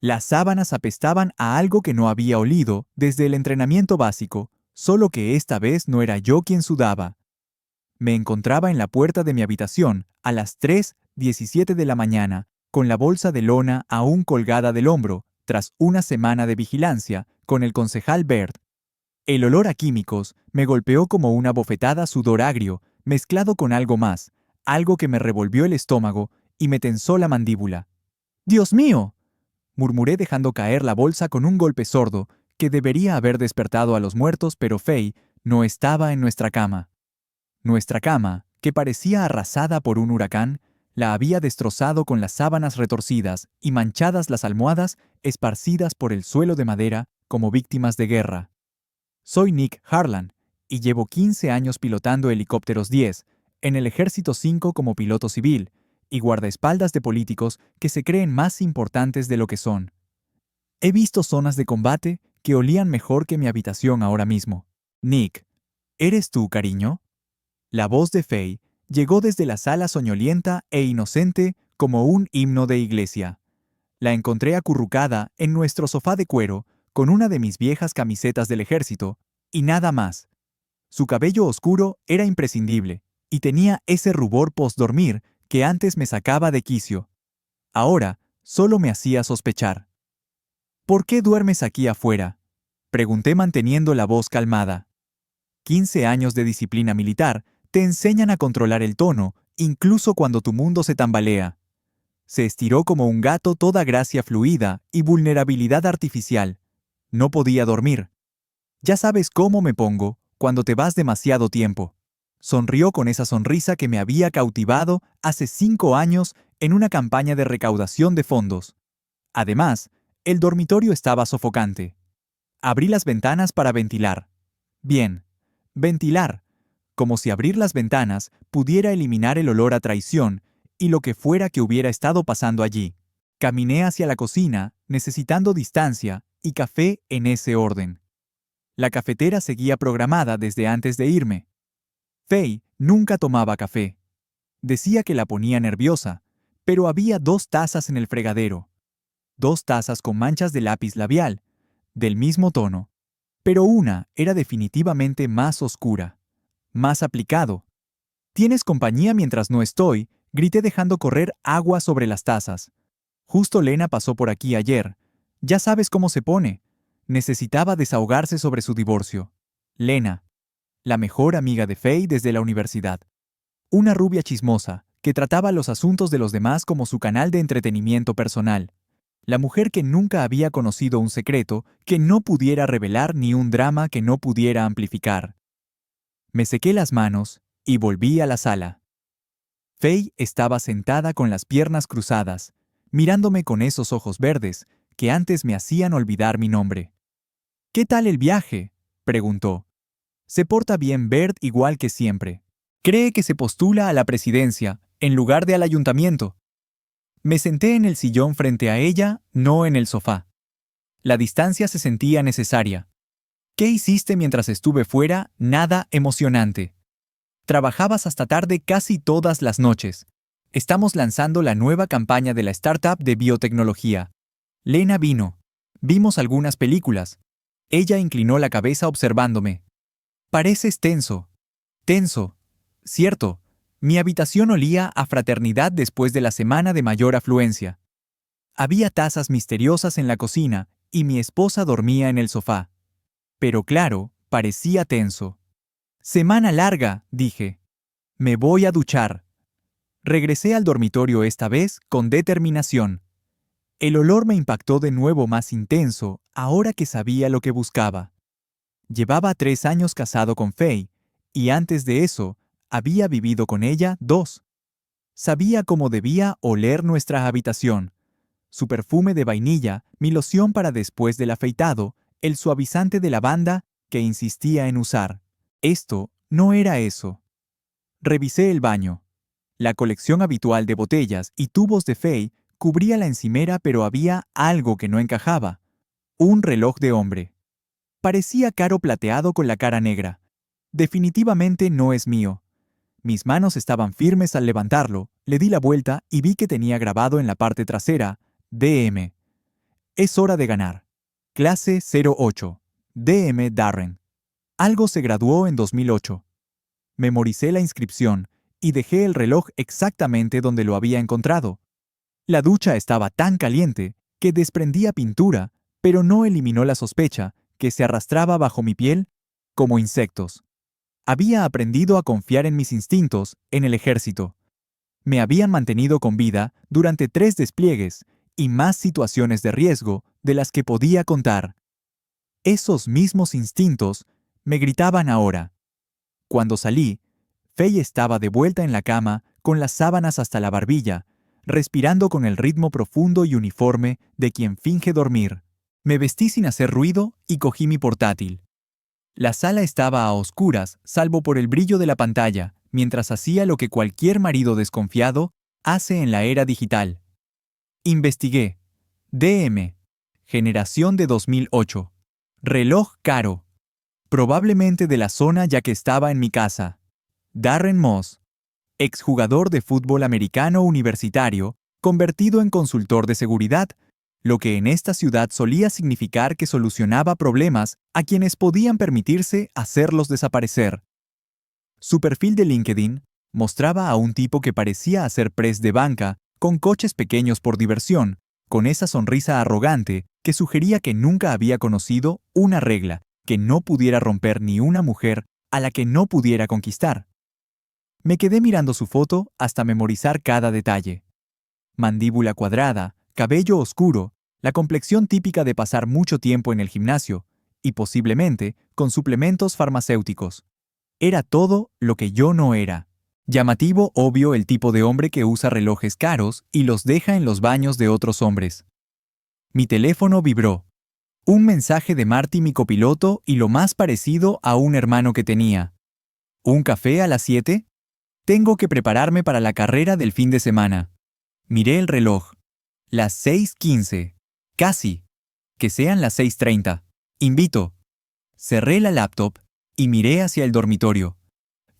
Las sábanas apestaban a algo que no había olido desde el entrenamiento básico, solo que esta vez no era yo quien sudaba. Me encontraba en la puerta de mi habitación a las 3:17 de la mañana, con la bolsa de lona aún colgada del hombro, tras una semana de vigilancia, con el concejal Baird. El olor a químicos me golpeó como una bofetada sudor agrio, mezclado con algo más, algo que me revolvió el estómago y me tensó la mandíbula. ¡Dios mío!, murmuré dejando caer la bolsa con un golpe sordo que debería haber despertado a los muertos, pero Faye no estaba en nuestra cama. Nuestra cama, que parecía arrasada por un huracán, la había destrozado con las sábanas retorcidas y manchadas las almohadas esparcidas por el suelo de madera como víctimas de guerra. Soy Nick Harlan y llevo 15 años pilotando helicópteros 10, en el Ejército 5 como piloto civil, y guardaespaldas de políticos que se creen más importantes de lo que son. He visto zonas de combate que olían mejor que mi habitación ahora mismo. Nick, ¿eres tú, cariño? La voz de Faye llegó desde la sala soñolienta e inocente como un himno de iglesia. La encontré acurrucada en nuestro sofá de cuero con una de mis viejas camisetas del ejército, y nada más. Su cabello oscuro era imprescindible, y tenía ese rubor post-dormir que antes me sacaba de quicio. Ahora solo me hacía sospechar. ¿Por qué duermes aquí afuera?, pregunté manteniendo la voz calmada. 15 años de disciplina militar te enseñan a controlar el tono, incluso cuando tu mundo se tambalea. Se estiró como un gato, toda gracia fluida y vulnerabilidad artificial. No podía dormir. Ya sabes cómo me pongo cuando te vas demasiado tiempo. Sonrió con esa sonrisa que me había cautivado hace 5 años en una campaña de recaudación de fondos. Además, el dormitorio estaba sofocante. Abrí las ventanas para ventilar. Bien, ventilar, como si abrir las ventanas pudiera eliminar el olor a traición y lo que fuera que hubiera estado pasando allí. Caminé hacia la cocina, necesitando distancia y café en ese orden. La cafetera seguía programada desde antes de irme. Faye nunca tomaba café. Decía que la ponía nerviosa, pero había 2 tazas en el fregadero. 2 tazas con manchas de lápiz labial, del mismo tono, pero una era definitivamente más oscura, más aplicado. «¿Tienes compañía mientras no estoy?», grité dejando correr agua sobre las tazas. Justo Lena pasó por aquí ayer. Ya sabes cómo se pone. Necesitaba desahogarse sobre su divorcio. Lena, la mejor amiga de Faye desde la universidad. Una rubia chismosa, que trataba los asuntos de los demás como su canal de entretenimiento personal. La mujer que nunca había conocido un secreto que no pudiera revelar ni un drama que no pudiera amplificar. Me sequé las manos y volví a la sala. Faye estaba sentada con las piernas cruzadas, mirándome con esos ojos verdes que antes me hacían olvidar mi nombre. «¿Qué tal el viaje?», preguntó. «Se porta bien Bert igual que siempre. Cree que se postula a la presidencia, en lugar de al ayuntamiento». Me senté en el sillón frente a ella, no en el sofá. La distancia se sentía necesaria. «¿Qué hiciste mientras estuve fuera?». «Nada emocionante. Trabajabas hasta tarde casi todas las noches. Estamos lanzando la nueva campaña de la startup de biotecnología. Lena vino. Vimos algunas películas». Ella inclinó la cabeza observándome. «Pareces tenso». «Tenso. Cierto. Mi habitación olía a fraternidad después de la semana de mayor afluencia. Había tazas misteriosas en la cocina y mi esposa dormía en el sofá. Pero claro, parecía tenso. «Semana larga», dije. «Me voy a duchar». Regresé al dormitorio esta vez con determinación. El olor me impactó de nuevo más intenso ahora que sabía lo que buscaba. Llevaba 3 años casado con Faye, y antes de eso, había vivido con ella 2. Sabía cómo debía oler nuestra habitación. Su perfume de vainilla, mi loción para después del afeitado, el suavizante de lavanda que insistía en usar. Esto no era eso. Revisé el baño. La colección habitual de botellas y tubos de Faye cubría la encimera, pero había algo que no encajaba. Un reloj de hombre. Parecía caro plateado con la cara negra. Definitivamente no es mío. Mis manos estaban firmes al levantarlo, le di la vuelta y vi que tenía grabado en la parte trasera, DM. Es hora de ganar. Clase 08. DM Darren. Algo se graduó en 2008. Memoricé la inscripción y dejé el reloj exactamente donde lo había encontrado. La ducha estaba tan caliente que desprendía pintura, pero no eliminó la sospecha que se arrastraba bajo mi piel como insectos. Había aprendido a confiar en mis instintos en el ejército. Me habían mantenido con vida durante 3 despliegues y más situaciones de riesgo de las que podía contar. Esos mismos instintos me gritaban ahora. Cuando salí, Faye estaba de vuelta en la cama con las sábanas hasta la barbilla, respirando con el ritmo profundo y uniforme de quien finge dormir. Me vestí sin hacer ruido y cogí mi portátil. La sala estaba a oscuras, salvo por el brillo de la pantalla, mientras hacía lo que cualquier marido desconfiado hace en la era digital. Investigué. DM. Generación de 2008. Reloj caro. Probablemente de la zona ya que estaba en mi casa. Darren Moss. Exjugador de fútbol americano universitario, convertido en consultor de seguridad, lo que en esta ciudad solía significar que solucionaba problemas a quienes podían permitirse hacerlos desaparecer. Su perfil de LinkedIn mostraba a un tipo que parecía hacer press de banca con coches pequeños por diversión, con esa sonrisa arrogante que sugería que nunca había conocido una regla que no pudiera romper ni una mujer a la que no pudiera conquistar. Me quedé mirando su foto hasta memorizar cada detalle. Mandíbula cuadrada, cabello oscuro, la complexión típica de pasar mucho tiempo en el gimnasio, y posiblemente con suplementos farmacéuticos. Era todo lo que yo no era. Llamativo, obvio, el tipo de hombre que usa relojes caros y los deja en los baños de otros hombres. Mi teléfono vibró. Un mensaje de Marty, mi copiloto, y lo más parecido a un hermano que tenía. ¿Un café a las 7? Tengo que prepararme para la carrera del fin de semana. Miré el reloj. Las 6:15. Casi. Que sean las 6:30. Invito. Cerré la laptop y miré hacia el dormitorio.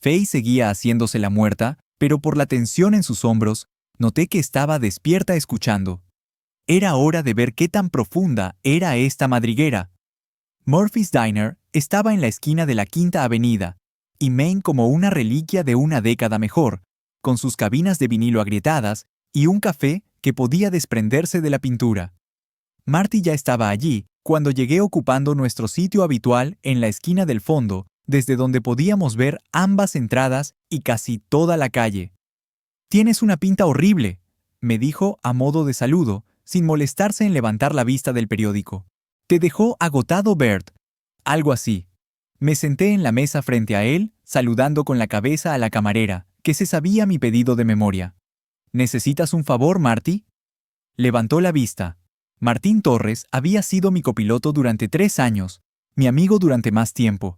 Faye seguía haciéndose la muerta, pero por la tensión en sus hombros, noté que estaba despierta escuchando. Era hora de ver qué tan profunda era esta madriguera. Murphy's Diner estaba en la esquina de la Quinta Avenida, y Main como una reliquia de una década mejor, con sus cabinas de vinilo agrietadas y un café que podía desprenderse de la pintura. Marty ya estaba allí cuando llegué ocupando nuestro sitio habitual en la esquina del fondo, desde donde podíamos ver ambas entradas y casi toda la calle. «Tienes una pinta horrible», me dijo a modo de saludo, sin molestarse en levantar la vista del periódico. «Te dejó agotado Bert». Algo así. Me senté en la mesa frente a él, saludando con la cabeza a la camarera, que se sabía mi pedido de memoria. «¿Necesitas un favor, Marty?» Levantó la vista. Martín Torres había sido mi copiloto durante 3 años, mi amigo durante más tiempo.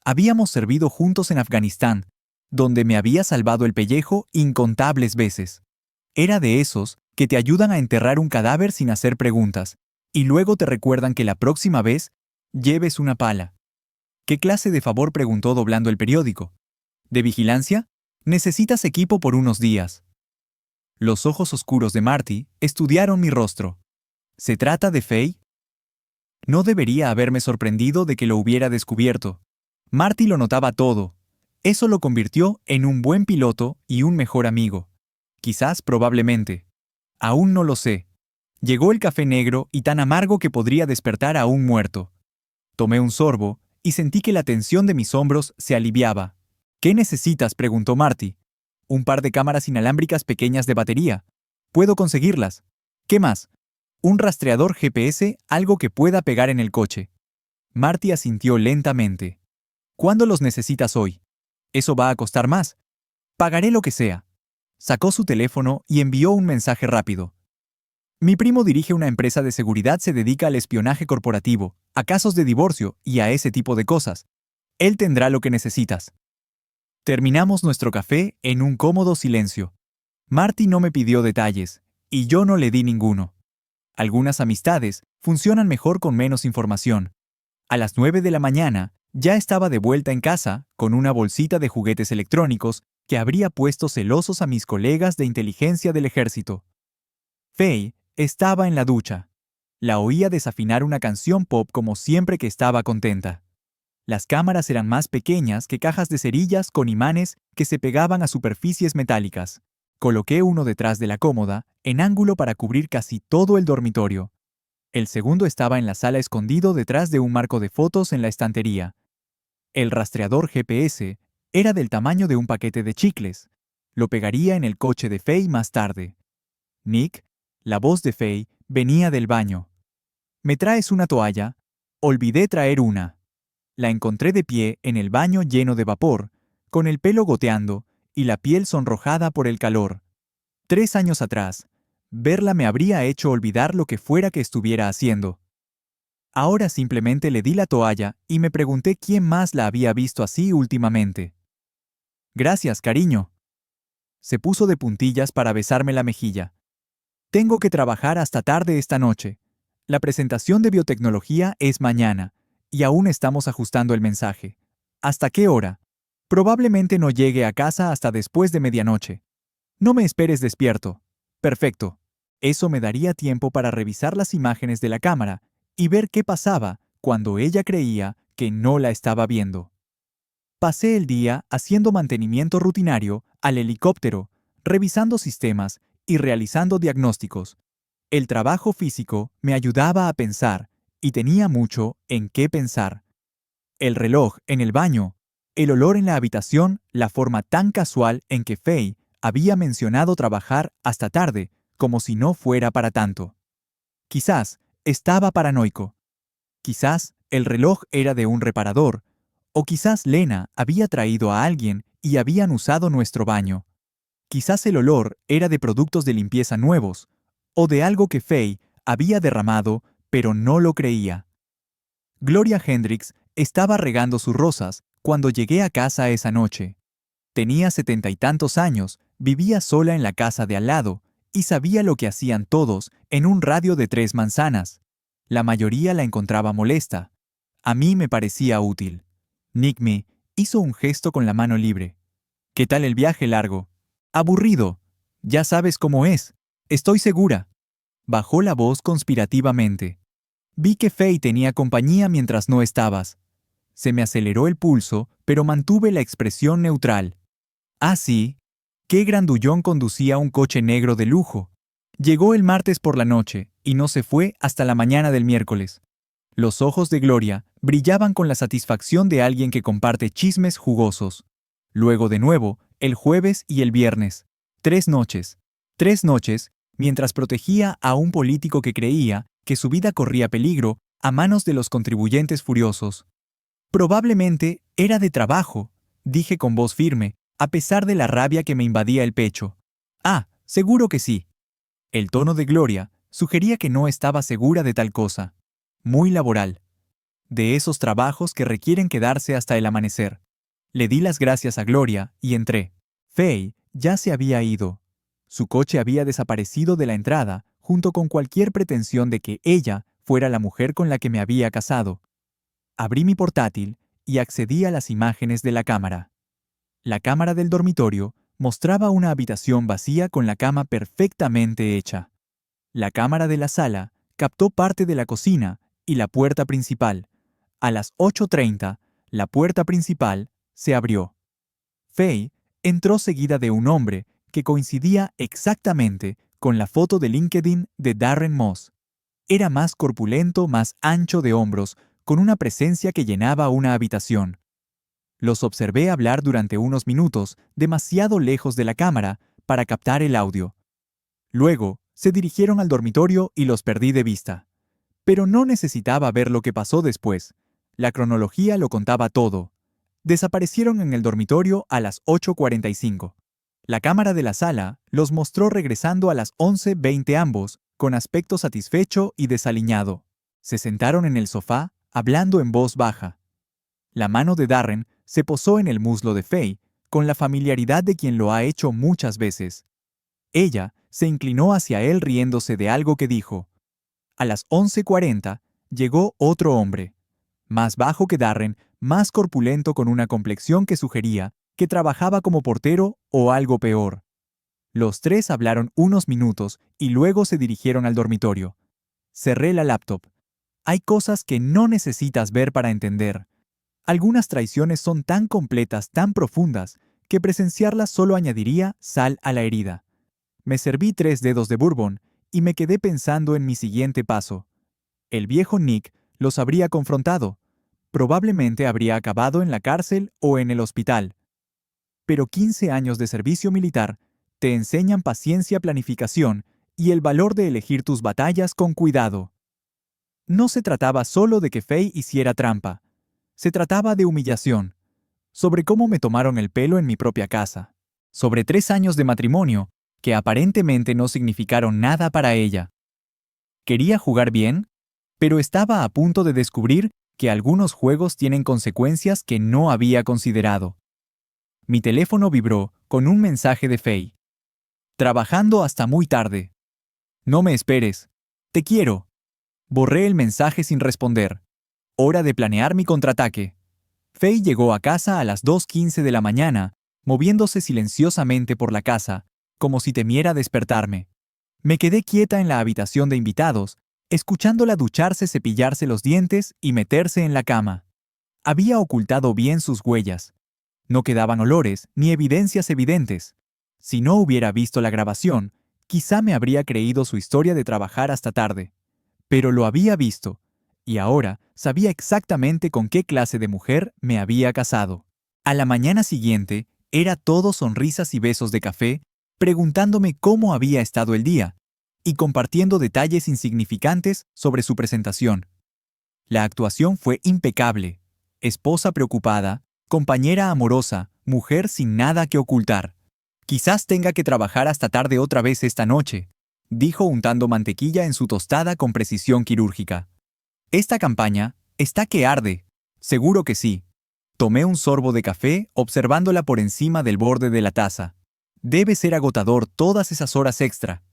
Habíamos servido juntos en Afganistán, donde me había salvado el pellejo incontables veces. Era de esos que te ayudan a enterrar un cadáver sin hacer preguntas, y luego te recuerdan que la próxima vez lleves una pala. ¿Qué clase de favor?, preguntó doblando el periódico. ¿De vigilancia? Necesitas equipo por unos días. Los ojos oscuros de Marty estudiaron mi rostro. ¿Se trata de Faye? No debería haberme sorprendido de que lo hubiera descubierto. Marty lo notaba todo. Eso lo convirtió en un buen piloto y un mejor amigo. Quizás, probablemente. Aún no lo sé. Llegó el café negro y tan amargo que podría despertar a un muerto. Tomé un sorbo y sentí que la tensión de mis hombros se aliviaba. ¿Qué necesitas?, preguntó Marty. Un par de cámaras inalámbricas pequeñas de batería. Puedo conseguirlas. ¿Qué más? Un rastreador GPS, algo que pueda pegar en el coche. Marty asintió lentamente. ¿Cuándo los necesitas hoy? Eso va a costar más. Pagaré lo que sea. Sacó su teléfono y envió un mensaje rápido. Mi primo dirige una empresa de seguridad, se dedica al espionaje corporativo, a casos de divorcio y a ese tipo de cosas. Él tendrá lo que necesitas. Terminamos nuestro café en un cómodo silencio. Marty no me pidió detalles, y yo no le di ninguno. Algunas amistades funcionan mejor con menos información. A las 9 de la mañana, ya estaba de vuelta en casa con una bolsita de juguetes electrónicos que habría puesto celosos a mis colegas de inteligencia del ejército. Faye estaba en la ducha. La oía desafinar una canción pop como siempre que estaba contenta. Las cámaras eran más pequeñas que cajas de cerillas con imanes que se pegaban a superficies metálicas. Coloqué uno detrás de la cómoda, en ángulo para cubrir casi todo el dormitorio. El segundo estaba en la sala escondido detrás de un marco de fotos en la estantería. El rastreador GPS era del tamaño de un paquete de chicles. Lo pegaría en el coche de Faye más tarde. Nick, la voz de Faye, venía del baño. ¿Me traes una toalla? Olvidé traer una. La encontré de pie en el baño lleno de vapor, con el pelo goteando y la piel sonrojada por el calor. 3 años atrás, verla me habría hecho olvidar lo que fuera que estuviera haciendo. Ahora simplemente le di la toalla y me pregunté quién más la había visto así últimamente. Gracias, cariño. Se puso de puntillas para besarme la mejilla. Tengo que trabajar hasta tarde esta noche. La presentación de biotecnología es mañana, y aún estamos ajustando el mensaje. ¿Hasta qué hora? Probablemente no llegue a casa hasta después de medianoche. No me esperes despierto. Perfecto. Eso me daría tiempo para revisar las imágenes de la cámara y ver qué pasaba cuando ella creía que no la estaba viendo. Pasé el día haciendo mantenimiento rutinario al helicóptero, revisando sistemas y realizando diagnósticos. El trabajo físico me ayudaba a pensar y tenía mucho en qué pensar. El reloj en el baño, el olor en la habitación, la forma tan casual en que Faye había mencionado trabajar hasta tarde, como si no fuera para tanto. Quizás estaba paranoico. Quizás el reloj era de un reparador, o quizás Lena había traído a alguien y habían usado nuestro baño. Quizás el olor era de productos de limpieza nuevos, o de algo que Faye había derramado, pero no lo creía. Gloria Hendricks estaba regando sus rosas cuando llegué a casa esa noche. Tenía 70 y tantos años, vivía sola en la casa de al lado, y sabía lo que hacían todos en un radio de 3 manzanas. La mayoría la encontraba molesta. A mí me parecía útil. Nick me hizo un gesto con la mano libre. ¿Qué tal el viaje largo? Aburrido. Ya sabes cómo es. Estoy segura. Bajó la voz conspirativamente. Vi que Faye tenía compañía mientras no estabas. Se me aceleró el pulso, pero mantuve la expresión neutral. Ah, sí. Qué grandullón conducía un coche negro de lujo. Llegó el martes por la noche y no se fue hasta la mañana del miércoles. Los ojos de Gloria brillaban con la satisfacción de alguien que comparte chismes jugosos. Luego de nuevo, el jueves y el viernes. 3 noches. 3 noches, mientras protegía a un político que creía que su vida corría peligro a manos de los contribuyentes furiosos. Probablemente era de trabajo, dije con voz firme, a pesar de la rabia que me invadía el pecho. Ah, seguro que sí. El tono de Gloria sugería que no estaba segura de tal cosa. Muy laboral. De esos trabajos que requieren quedarse hasta el amanecer. Le di las gracias a Gloria y entré. Faye ya se había ido. Su coche había desaparecido de la entrada, junto con cualquier pretensión de que ella fuera la mujer con la que me había casado. Abrí mi portátil y accedí a las imágenes de la cámara. La cámara del dormitorio mostraba una habitación vacía con la cama perfectamente hecha. La cámara de la sala captó parte de la cocina y la puerta principal. A las 8:30, la puerta principal se abrió. Faye entró seguida de un hombre que coincidía exactamente con la foto de LinkedIn de Darren Moss. Era más corpulento, más ancho de hombros, con una presencia que llenaba una habitación. Los observé hablar durante unos minutos, demasiado lejos de la cámara, para captar el audio. Luego, se dirigieron al dormitorio y los perdí de vista. Pero no necesitaba ver lo que pasó después. La cronología lo contaba todo. Desaparecieron en el dormitorio a las 8:45. La cámara de la sala los mostró regresando a las 11:20 ambos, con aspecto satisfecho y desaliñado. Se sentaron en el sofá, hablando en voz baja. La mano de Darren se posó en el muslo de Faye, con la familiaridad de quien lo ha hecho muchas veces. Ella se inclinó hacia él riéndose de algo que dijo. A las 11:40 llegó otro hombre, más bajo que Darren, más corpulento con una complexión que sugería que trabajaba como portero o algo peor. Los tres hablaron unos minutos y luego se dirigieron al dormitorio. Cerré la laptop. Hay cosas que no necesitas ver para entender. Algunas traiciones son tan completas, tan profundas, que presenciarlas solo añadiría sal a la herida. Me serví 3 dedos de bourbon y me quedé pensando en mi siguiente paso. El viejo Nick los habría confrontado. Probablemente habría acabado en la cárcel o en el hospital. Pero 15 años de servicio militar te enseñan paciencia, planificación y el valor de elegir tus batallas con cuidado. No se trataba solo de que Faye hiciera trampa. Se trataba de humillación, sobre cómo me tomaron el pelo en mi propia casa, sobre 3 años de matrimonio que aparentemente no significaron nada para ella. Quería jugar bien, pero estaba a punto de descubrir que algunos juegos tienen consecuencias que no había considerado. Mi teléfono vibró con un mensaje de Faye. Trabajando hasta muy tarde. No me esperes. Te quiero. Borré el mensaje sin responder. Hora de planear mi contraataque. Faye llegó a casa a las 2:15 de la mañana, moviéndose silenciosamente por la casa, como si temiera despertarme. Me quedé quieta en la habitación de invitados, escuchándola ducharse, cepillarse los dientes y meterse en la cama. Había ocultado bien sus huellas. No quedaban olores ni evidencias evidentes. Si no hubiera visto la grabación, quizá me habría creído su historia de trabajar hasta tarde. Pero lo había visto, y ahora sabía exactamente con qué clase de mujer me había casado. A la mañana siguiente, era todo sonrisas y besos de café, preguntándome cómo había estado el día, y compartiendo detalles insignificantes sobre su presentación. La actuación fue impecable. Esposa preocupada, compañera amorosa, mujer sin nada que ocultar. Quizás tenga que trabajar hasta tarde otra vez esta noche, dijo untando mantequilla en su tostada con precisión quirúrgica. Esta campaña está que arde. Seguro que sí. Tomé un sorbo de café observándola por encima del borde de la taza. Debe ser agotador todas esas horas extra.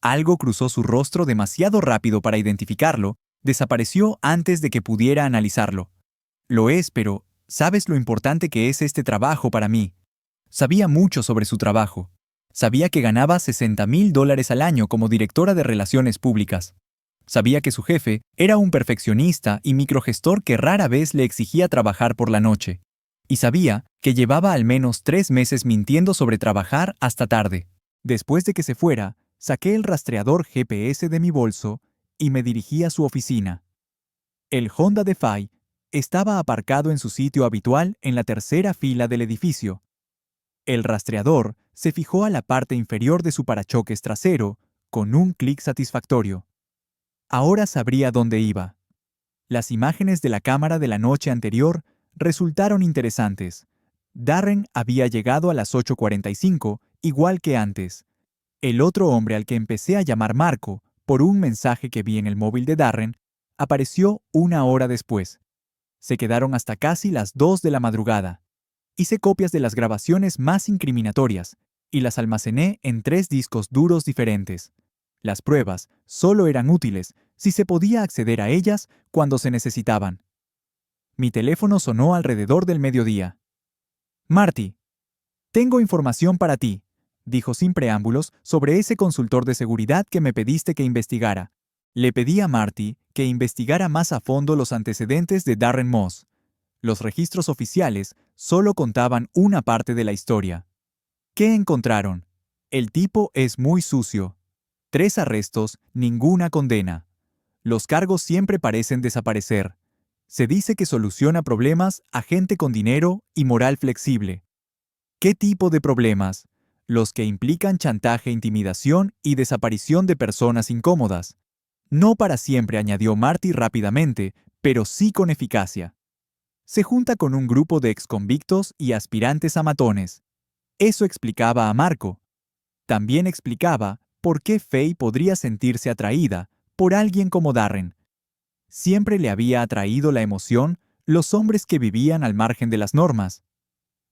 Algo cruzó su rostro demasiado rápido para identificarlo, desapareció antes de que pudiera analizarlo. Lo es, pero ¿sabes lo importante que es este trabajo para mí? Sabía mucho sobre su trabajo. Sabía que ganaba $60,000 al año como directora de Relaciones Públicas. Sabía que su jefe era un perfeccionista y microgestor que rara vez le exigía trabajar por la noche. Y sabía que llevaba al menos 3 meses mintiendo sobre trabajar hasta tarde. Después de que se fuera, saqué el rastreador GPS de mi bolso y me dirigí a su oficina. El Honda de Faye estaba aparcado en su sitio habitual en la tercera fila del edificio. El rastreador se fijó a la parte inferior de su parachoques trasero con un clic satisfactorio. Ahora sabría dónde iba. Las imágenes de la cámara de la noche anterior resultaron interesantes. Darren había llegado a las 8:45, igual que antes. El otro hombre al que empecé a llamar Marco, por un mensaje que vi en el móvil de Darren, apareció 1 hora después. Se quedaron hasta casi las 2 de la madrugada. Hice copias de las grabaciones más incriminatorias y las almacené en 3 discos duros diferentes. Las pruebas solo eran útiles si se podía acceder a ellas cuando se necesitaban. Mi teléfono sonó alrededor del mediodía. Marty, tengo información para ti, dijo sin preámbulos sobre ese consultor de seguridad que me pediste que investigara. Le pedí a Marty que investigara más a fondo los antecedentes de Darren Moss. Los registros oficiales solo contaban una parte de la historia. ¿Qué encontraron? El tipo es muy sucio. 3 arrestos, ninguna condena. Los cargos siempre parecen desaparecer. Se dice que soluciona problemas a gente con dinero y moral flexible. ¿Qué tipo de problemas? Los que implican chantaje, intimidación y desaparición de personas incómodas. No para siempre, añadió Marty rápidamente, pero sí con eficacia. Se junta con un grupo de exconvictos y aspirantes a matones. Eso explicaba a Marco. También explicaba por qué Faye podría sentirse atraída por alguien como Darren. Siempre le había atraído la emoción los hombres que vivían al margen de las normas.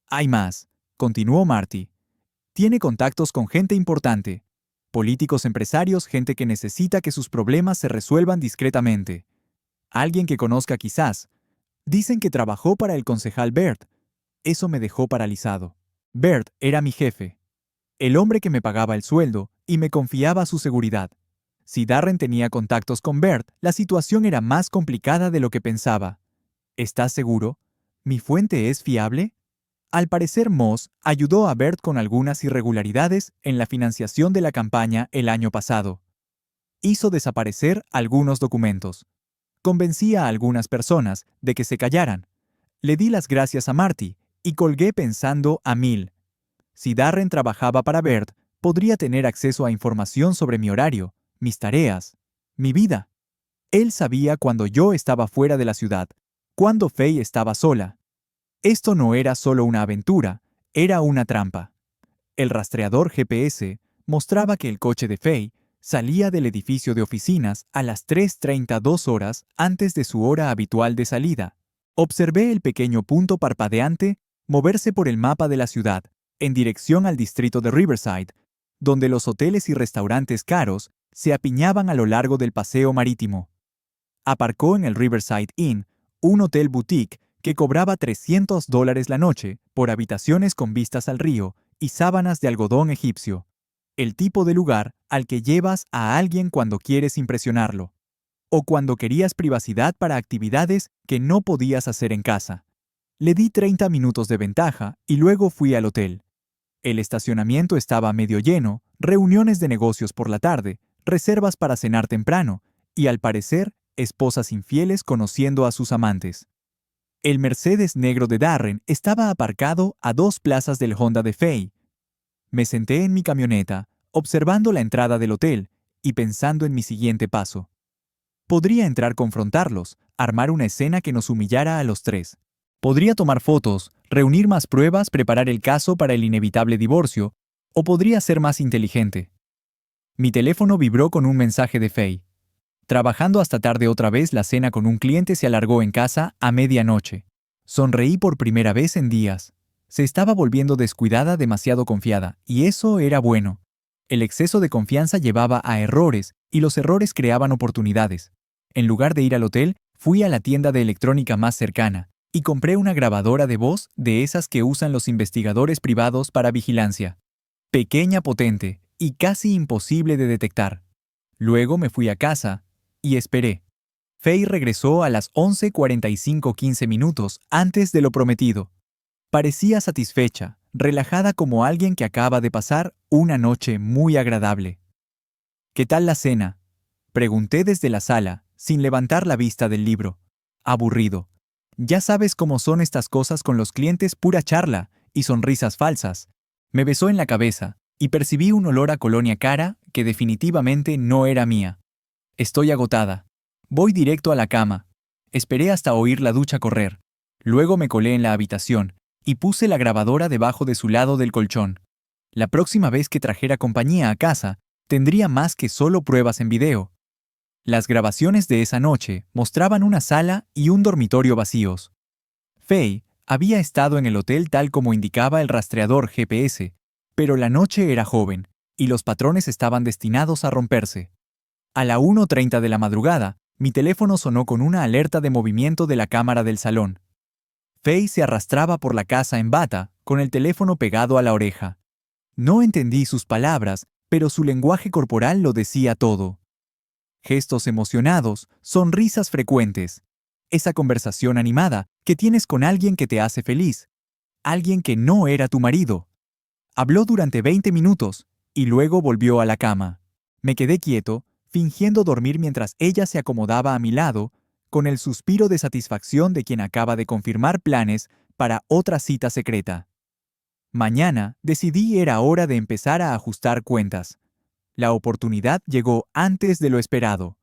Hay más, continuó Marty. Tiene contactos con gente importante. Políticos, empresarios, gente que necesita que sus problemas se resuelvan discretamente. Alguien que conozca quizás. Dicen que trabajó para el concejal Bert. Eso me dejó paralizado. Bert era mi jefe. El hombre que me pagaba el sueldo y me confiaba su seguridad. Si Darren tenía contactos con Bert, la situación era más complicada de lo que pensaba. ¿Estás seguro? ¿Mi fuente es fiable? Al parecer, Moss ayudó a Bert con algunas irregularidades en la financiación de la campaña el año pasado. Hizo desaparecer algunos documentos. Convencí a algunas personas de que se callaran. Le di las gracias a Marty y colgué pensando a 1000. Si Darren trabajaba para Bert, podría tener acceso a información sobre mi horario, mis tareas, mi vida. Él sabía cuando yo estaba fuera de la ciudad, cuando Faye estaba sola. Esto no era solo una aventura, era una trampa. El rastreador GPS mostraba que el coche de Faye salía del edificio de oficinas a las 3:32 horas antes de su hora habitual de salida. Observé el pequeño punto parpadeante moverse por el mapa de la ciudad, en dirección al distrito de Riverside, donde los hoteles y restaurantes caros se apiñaban a lo largo del paseo marítimo. Aparcó en el Riverside Inn, un hotel boutique que cobraba $300 la noche por habitaciones con vistas al río y sábanas de algodón egipcio. El tipo de lugar al que llevas a alguien cuando quieres impresionarlo, o cuando querías privacidad para actividades que no podías hacer en casa. Le di 30 minutos de ventaja y luego fui al hotel. El estacionamiento estaba medio lleno, reuniones de negocios por la tarde, reservas para cenar temprano y, al parecer, esposas infieles conociendo a sus amantes. El Mercedes negro de Darren estaba aparcado a 2 plazas del Honda de Faye. Me senté en mi camioneta, observando la entrada del hotel y pensando en mi siguiente paso. Podría entrar a confrontarlos, armar una escena que nos humillara a los tres. Podría tomar fotos, reunir más pruebas, preparar el caso para el inevitable divorcio, o podría ser más inteligente. Mi teléfono vibró con un mensaje de Faye. Trabajando hasta tarde otra vez, la cena con un cliente se alargó en casa a medianoche. Sonreí por primera vez en días. Se estaba volviendo descuidada, demasiado confiada, y eso era bueno. El exceso de confianza llevaba a errores, y los errores creaban oportunidades. En lugar de ir al hotel, fui a la tienda de electrónica más cercana, y compré una grabadora de voz de esas que usan los investigadores privados para vigilancia. Pequeña, potente, y casi imposible de detectar. Luego me fui a casa, y esperé. Faye regresó a las 11:45, 15 minutos antes de lo prometido. Parecía satisfecha, relajada como alguien que acaba de pasar una noche muy agradable. ¿Qué tal la cena?, pregunté desde la sala, sin levantar la vista del libro. Aburrido. Ya sabes cómo son estas cosas con los clientes, pura charla y sonrisas falsas. Me besó en la cabeza, y percibí un olor a colonia cara que definitivamente no era mía. Estoy agotada. Voy directo a la cama. Esperé hasta oír la ducha correr. Luego me colé en la habitación y puse la grabadora debajo de su lado del colchón. La próxima vez que trajera compañía a casa, tendría más que solo pruebas en video. Las grabaciones de esa noche mostraban una sala y un dormitorio vacíos. Faye había estado en el hotel tal como indicaba el rastreador GPS, pero la noche era joven y los patrones estaban destinados a romperse. A la 1:30 de la madrugada, mi teléfono sonó con una alerta de movimiento de la cámara del salón. Faye se arrastraba por la casa en bata, con el teléfono pegado a la oreja. No entendí sus palabras, pero su lenguaje corporal lo decía todo. Gestos emocionados, sonrisas frecuentes. Esa conversación animada que tienes con alguien que te hace feliz. Alguien que no era tu marido. Habló durante 20 minutos, y luego volvió a la cama. Me quedé quieto, fingiendo dormir mientras ella se acomodaba a mi lado, con el suspiro de satisfacción de quien acaba de confirmar planes para otra cita secreta. Mañana decidí era hora de empezar a ajustar cuentas. La oportunidad llegó antes de lo esperado.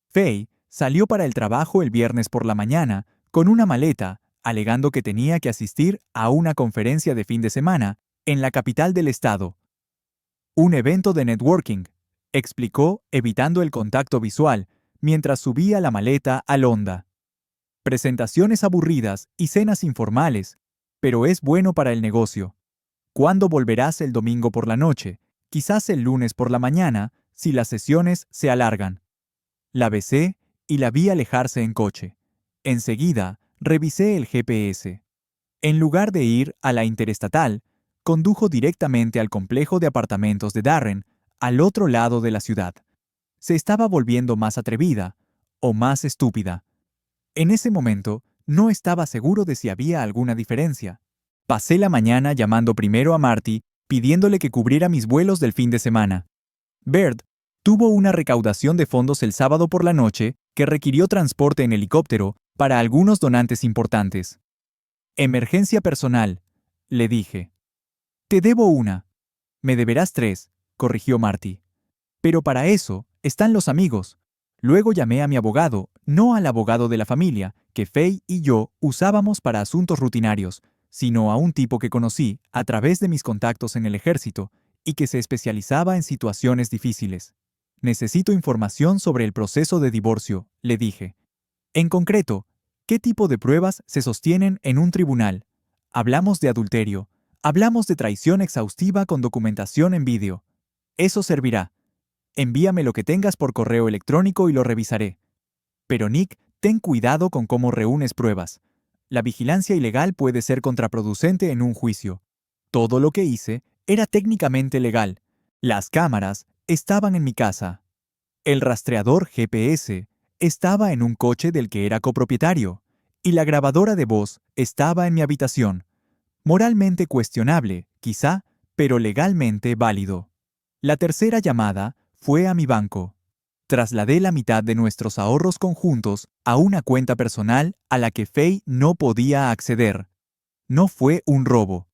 Faye salió para el trabajo el viernes por la mañana con una maleta, alegando que tenía que asistir a una conferencia de fin de semana en la capital del estado. Un evento de networking, explicó, evitando el contacto visual, mientras subía la maleta al Honda. Presentaciones aburridas y cenas informales, pero es bueno para el negocio. ¿Cuándo volverás el domingo por la noche? Quizás el lunes por la mañana, si las sesiones se alargan. La besé y la vi alejarse en coche. Enseguida, revisé el GPS. En lugar de ir a la interestatal, condujo directamente al complejo de apartamentos de Darren, al otro lado de la ciudad. se estaba volviendo más atrevida o más estúpida. En ese momento, no estaba seguro de si había alguna diferencia. Pasé la mañana llamando primero a Marty, pidiéndole que cubriera mis vuelos del fin de semana. Bert tuvo una recaudación de fondos el sábado por la noche que requirió transporte en helicóptero para algunos donantes importantes. Emergencia personal, le dije. Te debo una. Me deberás 3, corrigió Marty. Pero para eso están los amigos. Luego llamé a mi abogado, no al abogado de la familia, que Faye y yo usábamos para asuntos rutinarios, sino a un tipo que conocí a través de mis contactos en el ejército y que se especializaba en situaciones difíciles. Necesito información sobre el proceso de divorcio, le dije. En concreto, ¿qué tipo de pruebas se sostienen en un tribunal? Hablamos de adulterio, hablamos de traición exhaustiva con documentación en vídeo. Eso servirá. Envíame lo que tengas por correo electrónico y lo revisaré. Pero Nick, ten cuidado con cómo reúnes pruebas. La vigilancia ilegal puede ser contraproducente en un juicio. Todo lo que hice era técnicamente legal. Las cámaras estaban en mi casa. El rastreador GPS estaba en un coche del que era copropietario. Y la grabadora de voz estaba en mi habitación. Moralmente cuestionable, quizá, pero legalmente válido. La tercera llamada fue a mi banco. Trasladé la mitad de nuestros ahorros conjuntos a una cuenta personal a la que Faye no podía acceder. No fue un robo.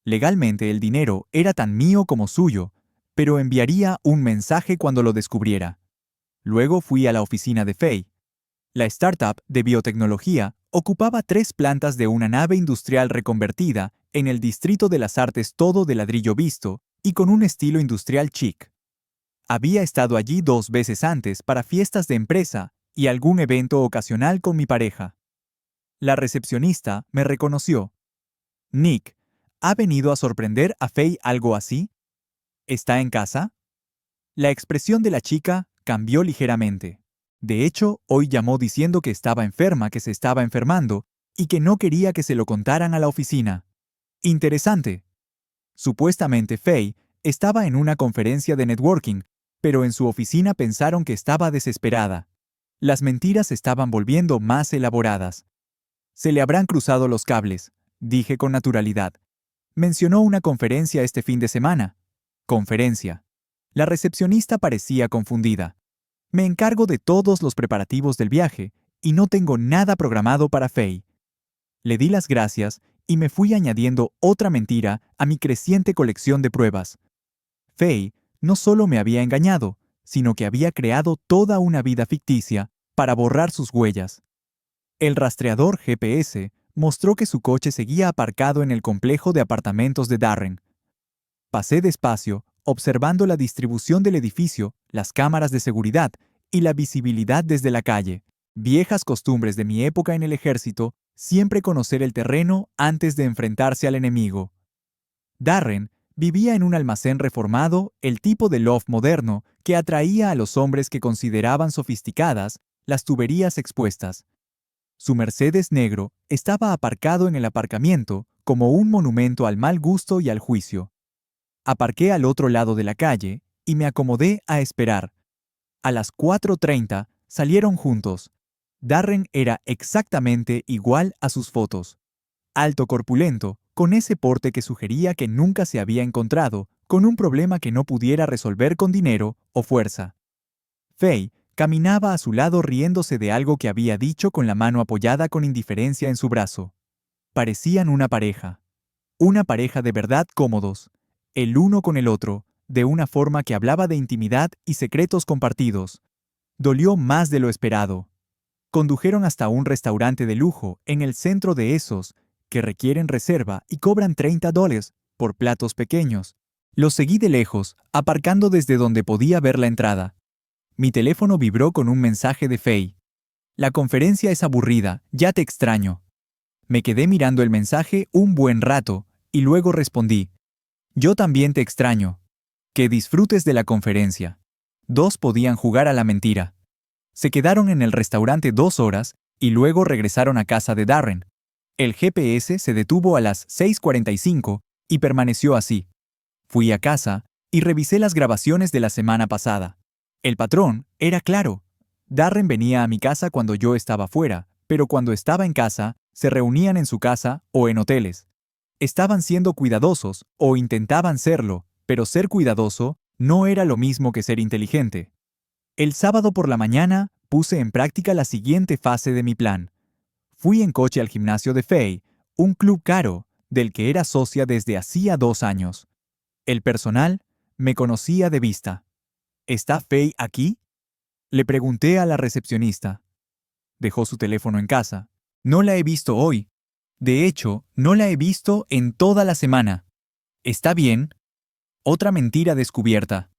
Legalmente el dinero era tan mío como suyo, pero enviaría un mensaje cuando lo descubriera. Luego fui a la oficina de Faye. La startup de biotecnología ocupaba 3 plantas de una nave industrial reconvertida en el Distrito de las Artes, todo de ladrillo visto y con un estilo industrial chic. Había estado allí 2 veces antes para fiestas de empresa y algún evento ocasional con mi pareja. La recepcionista me reconoció. Nick, ¿ha venido a sorprender a Faye algo así? ¿Está en casa? La expresión de la chica cambió ligeramente. De hecho, hoy llamó diciendo que estaba enferma, que se estaba enfermando, y que no quería que se lo contaran a la oficina. Interesante. Supuestamente Faye estaba en una conferencia de networking, pero en su oficina pensaron que estaba desesperada. Las mentiras se estaban volviendo más elaboradas. Se le habrán cruzado los cables, dije con naturalidad. Mencionó una conferencia este fin de semana. Conferencia. La recepcionista parecía confundida. Me encargo de todos los preparativos del viaje y no tengo nada programado para Faye. Le di las gracias y me fui añadiendo otra mentira a mi creciente colección de pruebas. Faye no solo me había engañado, sino que había creado toda una vida ficticia para borrar sus huellas. El rastreador GPS mostró que su coche seguía aparcado en el complejo de apartamentos de Darren. Pasé despacio, observando la distribución del edificio, las cámaras de seguridad y la visibilidad desde la calle. Viejas costumbres de mi época en el ejército, siempre conocer el terreno antes de enfrentarse al enemigo. Darren vivía en un almacén reformado, el tipo de loft moderno que atraía a los hombres que consideraban sofisticadas las tuberías expuestas. Su Mercedes negro estaba aparcado en el aparcamiento como un monumento al mal gusto y al juicio. Aparqué al otro lado de la calle y me acomodé a esperar. A las 4:30 salieron juntos. Darren era exactamente igual a sus fotos. Alto corpulento, con ese porte que sugería que nunca se había encontrado con un problema que no pudiera resolver con dinero o fuerza. Faye caminaba a su lado riéndose de algo que había dicho con la mano apoyada con indiferencia en su brazo. Parecían una pareja de verdad cómodos, el uno con el otro, de una forma que hablaba de intimidad y secretos compartidos. Dolió más de lo esperado. Condujeron hasta un restaurante de lujo en el centro de esos que requieren reserva y cobran $30 por platos pequeños. Los seguí de lejos, aparcando desde donde podía ver la entrada. Mi teléfono vibró con un mensaje de Faye. La conferencia es aburrida, ya te extraño. Me quedé mirando el mensaje un buen rato y luego respondí. Yo también te extraño. Que disfrutes de la conferencia. 2 podían jugar a la mentira. Se quedaron en el restaurante 2 horas y luego regresaron a casa de Darren. El GPS se detuvo a las 6:45 y permaneció así. Fui a casa y revisé las grabaciones de la semana pasada. El patrón era claro. Darren venía a mi casa cuando yo estaba fuera, pero cuando estaba en casa, se reunían en su casa o en hoteles. Estaban siendo cuidadosos o intentaban serlo, pero ser cuidadoso no era lo mismo que ser inteligente. El sábado por la mañana puse en práctica la siguiente fase de mi plan. Fui en coche al gimnasio de Faye, un club caro, del que era socia desde hacía 2 años. El personal me conocía de vista. ¿Está Faye aquí? Le pregunté a la recepcionista. Dejó su teléfono en casa. No la he visto hoy. De hecho, no la he visto en toda la semana. ¿Está bien? Otra mentira descubierta.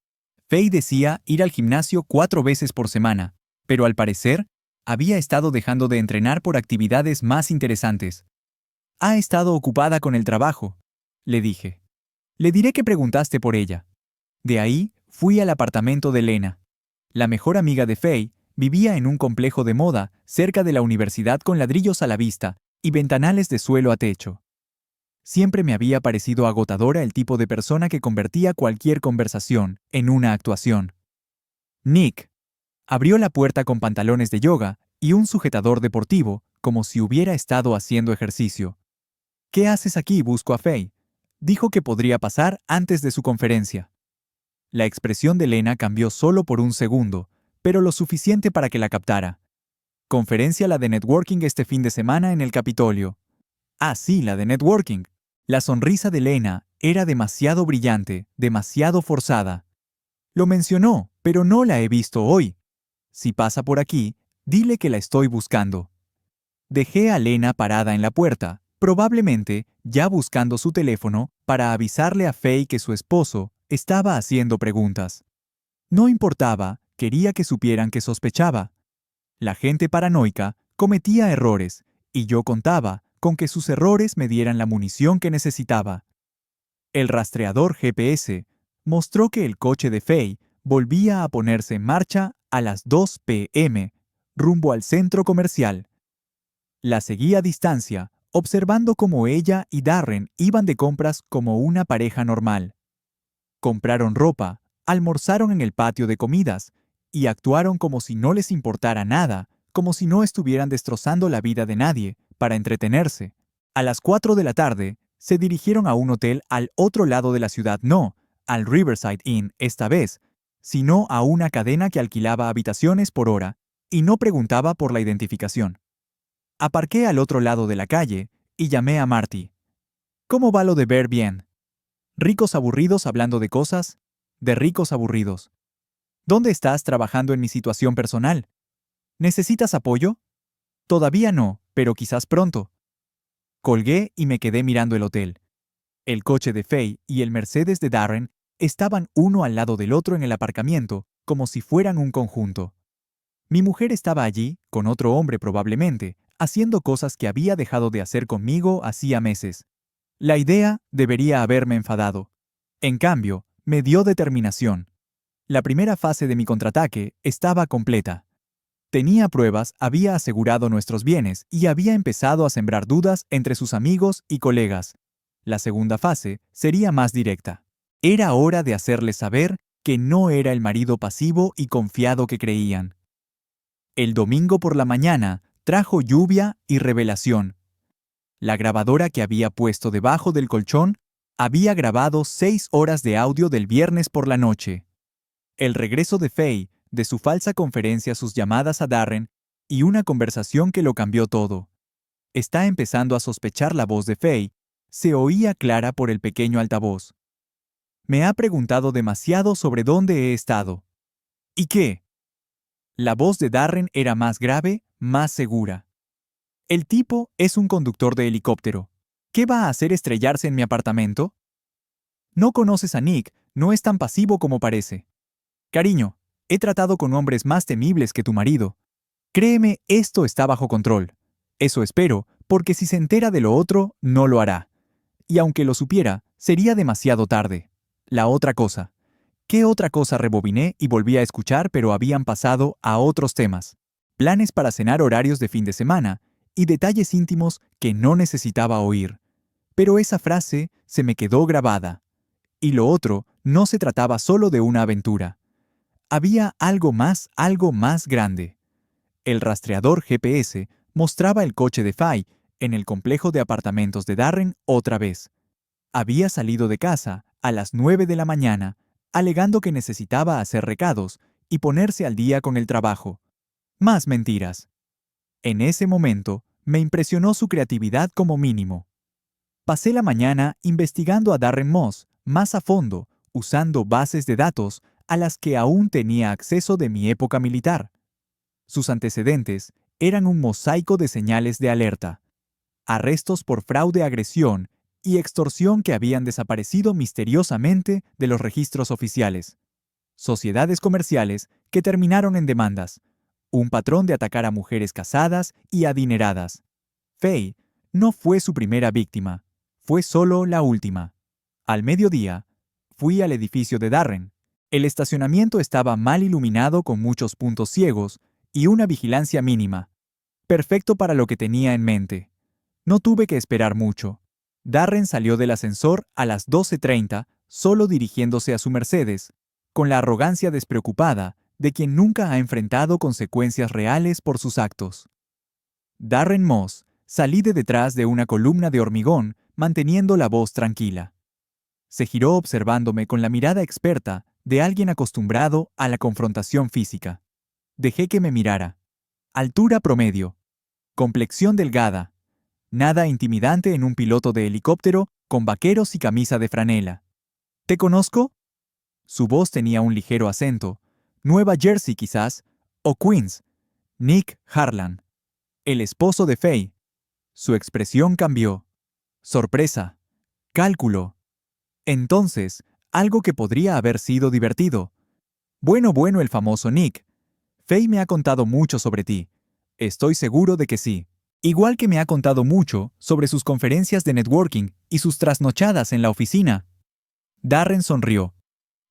Faye decía ir al gimnasio 4 veces por semana, pero al parecer, había estado dejando de entrenar por actividades más interesantes. Ha estado ocupada con el trabajo, le dije. Le diré que preguntaste por ella. De ahí, fui al apartamento de Lena. La mejor amiga de Faye vivía en un complejo de moda cerca de la universidad con ladrillos a la vista y ventanales de suelo a techo. Siempre me había parecido agotadora el tipo de persona que convertía cualquier conversación en una actuación. Nick abrió la puerta con pantalones de yoga y un sujetador deportivo, como si hubiera estado haciendo ejercicio. ¿Qué haces aquí? Busco a Faye. Dijo que podría pasar antes de su conferencia. La expresión de Lena cambió solo por un segundo, pero lo suficiente para que la captara. Conferencia la de networking este fin de semana en el Capitolio. Ah, sí, la de networking. La sonrisa de Lena era demasiado brillante, demasiado forzada. Lo mencionó, pero no la he visto hoy. Si pasa por aquí, dile que la estoy buscando. Dejé a Lena parada en la puerta, probablemente ya buscando su teléfono para avisarle a Faye que su esposo estaba haciendo preguntas. No importaba, quería que supieran que sospechaba. La gente paranoica cometía errores, y yo contaba con que sus errores me dieran la munición que necesitaba. El rastreador GPS mostró que el coche de Faye volvía a ponerse en marcha a las 2 p.m., rumbo al centro comercial. La seguí a distancia, observando cómo ella y Darren iban de compras como una pareja normal. Compraron ropa, almorzaron en el patio de comidas y actuaron como si no les importara nada, como si no estuvieran destrozando la vida de nadie, para entretenerse. A las 4 de la tarde, se dirigieron a un hotel al otro lado de la ciudad, no al Riverside Inn esta vez, sino a una cadena que alquilaba habitaciones por hora y no preguntaba por la identificación. Aparqué al otro lado de la calle y llamé a Marty. ¿Cómo va lo de ver bien? Ricos aburridos hablando de cosas, de ricos aburridos. ¿Dónde estás trabajando en mi situación personal? ¿Necesitas apoyo? Todavía no, pero quizás pronto. Colgué y me quedé mirando el hotel. El coche de Faye y el Mercedes de Darren estaban uno al lado del otro en el aparcamiento, como si fueran un conjunto. Mi mujer estaba allí, con otro hombre probablemente, haciendo cosas que había dejado de hacer conmigo hacía meses. La idea debería haberme enfadado. En cambio, me dio determinación. La primera fase de mi contraataque estaba completa. Tenía pruebas, había asegurado nuestros bienes y había empezado a sembrar dudas entre sus amigos y colegas. La segunda fase sería más directa. Era hora de hacerles saber que no era el marido pasivo y confiado que creían. El domingo por la mañana trajo lluvia y revelación. La grabadora que había puesto debajo del colchón había grabado 6 horas de audio del viernes por la noche. El regreso de Faye, de su falsa conferencia, sus llamadas a Darren y una conversación que lo cambió todo. Está empezando a sospechar la voz de Faye, se oía clara por el pequeño altavoz. Me ha preguntado demasiado sobre dónde he estado. ¿Y qué? La voz de Darren era más grave, más segura. El tipo es un conductor de helicóptero. ¿Qué va a hacer estrellarse en mi apartamento? No conoces a Nick, no es tan pasivo como parece. Cariño, he tratado con hombres más temibles que tu marido. Créeme, esto está bajo control. Eso espero, porque si se entera de lo otro, no lo hará. Y aunque lo supiera, sería demasiado tarde. La otra cosa. ¿Qué otra cosa? Rebobiné y volví a escuchar, pero habían pasado a otros temas. Planes para cenar, horarios de fin de semana y detalles íntimos que no necesitaba oír. Pero esa frase se me quedó grabada. Y lo otro no se trataba solo de una aventura. había algo más grande. El rastreador GPS mostraba el coche de Faye en el complejo de apartamentos de Darren otra vez. Había salido de casa a las 9 de la mañana, alegando que necesitaba hacer recados y ponerse al día con el trabajo. Más mentiras. En ese momento, me impresionó su creatividad como mínimo. Pasé la mañana investigando a Darren Moss más a fondo, usando bases de datos a las que aún tenía acceso de mi época militar. Sus antecedentes eran un mosaico de señales de alerta, arrestos por fraude, agresión y extorsión que habían desaparecido misteriosamente de los registros oficiales, sociedades comerciales que terminaron en demandas, un patrón de atacar a mujeres casadas y adineradas. Faye no fue su primera víctima, fue solo la última. Al mediodía, fui al edificio de Darren. El estacionamiento estaba mal iluminado con muchos puntos ciegos y una vigilancia mínima. Perfecto para lo que tenía en mente. No tuve que esperar mucho. Darren salió del ascensor a las 12:30, solo dirigiéndose a su Mercedes, con la arrogancia despreocupada de quien nunca ha enfrentado consecuencias reales por sus actos. Darren Moss salí de detrás de una columna de hormigón, manteniendo la voz tranquila. Se giró observándome con la mirada experta de alguien acostumbrado a la confrontación física. Dejé que me mirara. Altura promedio. Complexión delgada. Nada intimidante en un piloto de helicóptero con vaqueros y camisa de franela. ¿Te conozco? Su voz tenía un ligero acento. Nueva Jersey quizás, o Queens. Nick Harlan. El esposo de Faye. Su expresión cambió. Sorpresa. Cálculo. Entonces, algo que podría haber sido divertido. Bueno, el famoso Nick. Faye me ha contado mucho sobre ti. Estoy seguro de que sí. Igual que me ha contado mucho sobre sus conferencias de networking y sus trasnochadas en la oficina. Darren sonrió.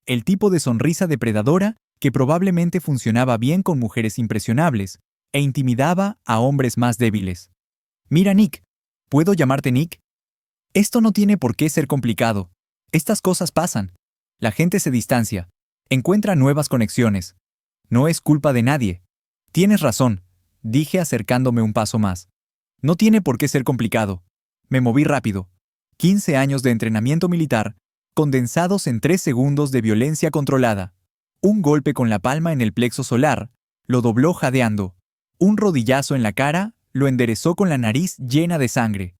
El tipo de sonrisa depredadora que probablemente funcionaba bien con mujeres impresionables e intimidaba a hombres más débiles. Mira, Nick. ¿Puedo llamarte Nick? Esto no tiene por qué ser complicado. Estas cosas pasan. La gente se distancia. Encuentra nuevas conexiones. No es culpa de nadie. Tienes razón, dije acercándome un paso más. No tiene por qué ser complicado. Me moví rápido. 15 años de entrenamiento militar, condensados en 3 segundos de violencia controlada. Un golpe con la palma en el plexo solar, lo dobló jadeando. Un rodillazo en la cara, lo enderezó con la nariz llena de sangre.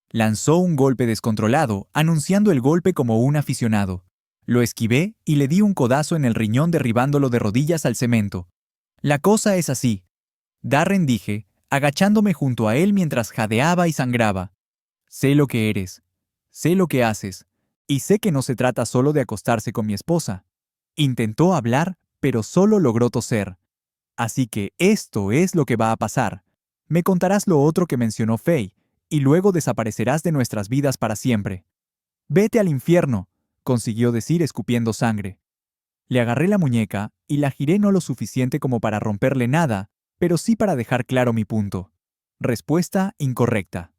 Lanzó un golpe descontrolado, anunciando el golpe como un aficionado. Lo esquivé y le di un codazo en el riñón derribándolo de rodillas al cemento. La cosa es así. Darren, dije, agachándome junto a él mientras jadeaba y sangraba. Sé lo que eres. Sé lo que haces. Y sé que no se trata solo de acostarse con mi esposa. Intentó hablar, pero solo logró toser. Así que esto es lo que va a pasar. Me contarás lo otro que mencionó Faye, y luego desaparecerás de nuestras vidas para siempre. Vete al infierno, consiguió decir escupiendo sangre. Le agarré la muñeca y la giré no lo suficiente como para romperle nada, pero sí para dejar claro mi punto. Respuesta incorrecta.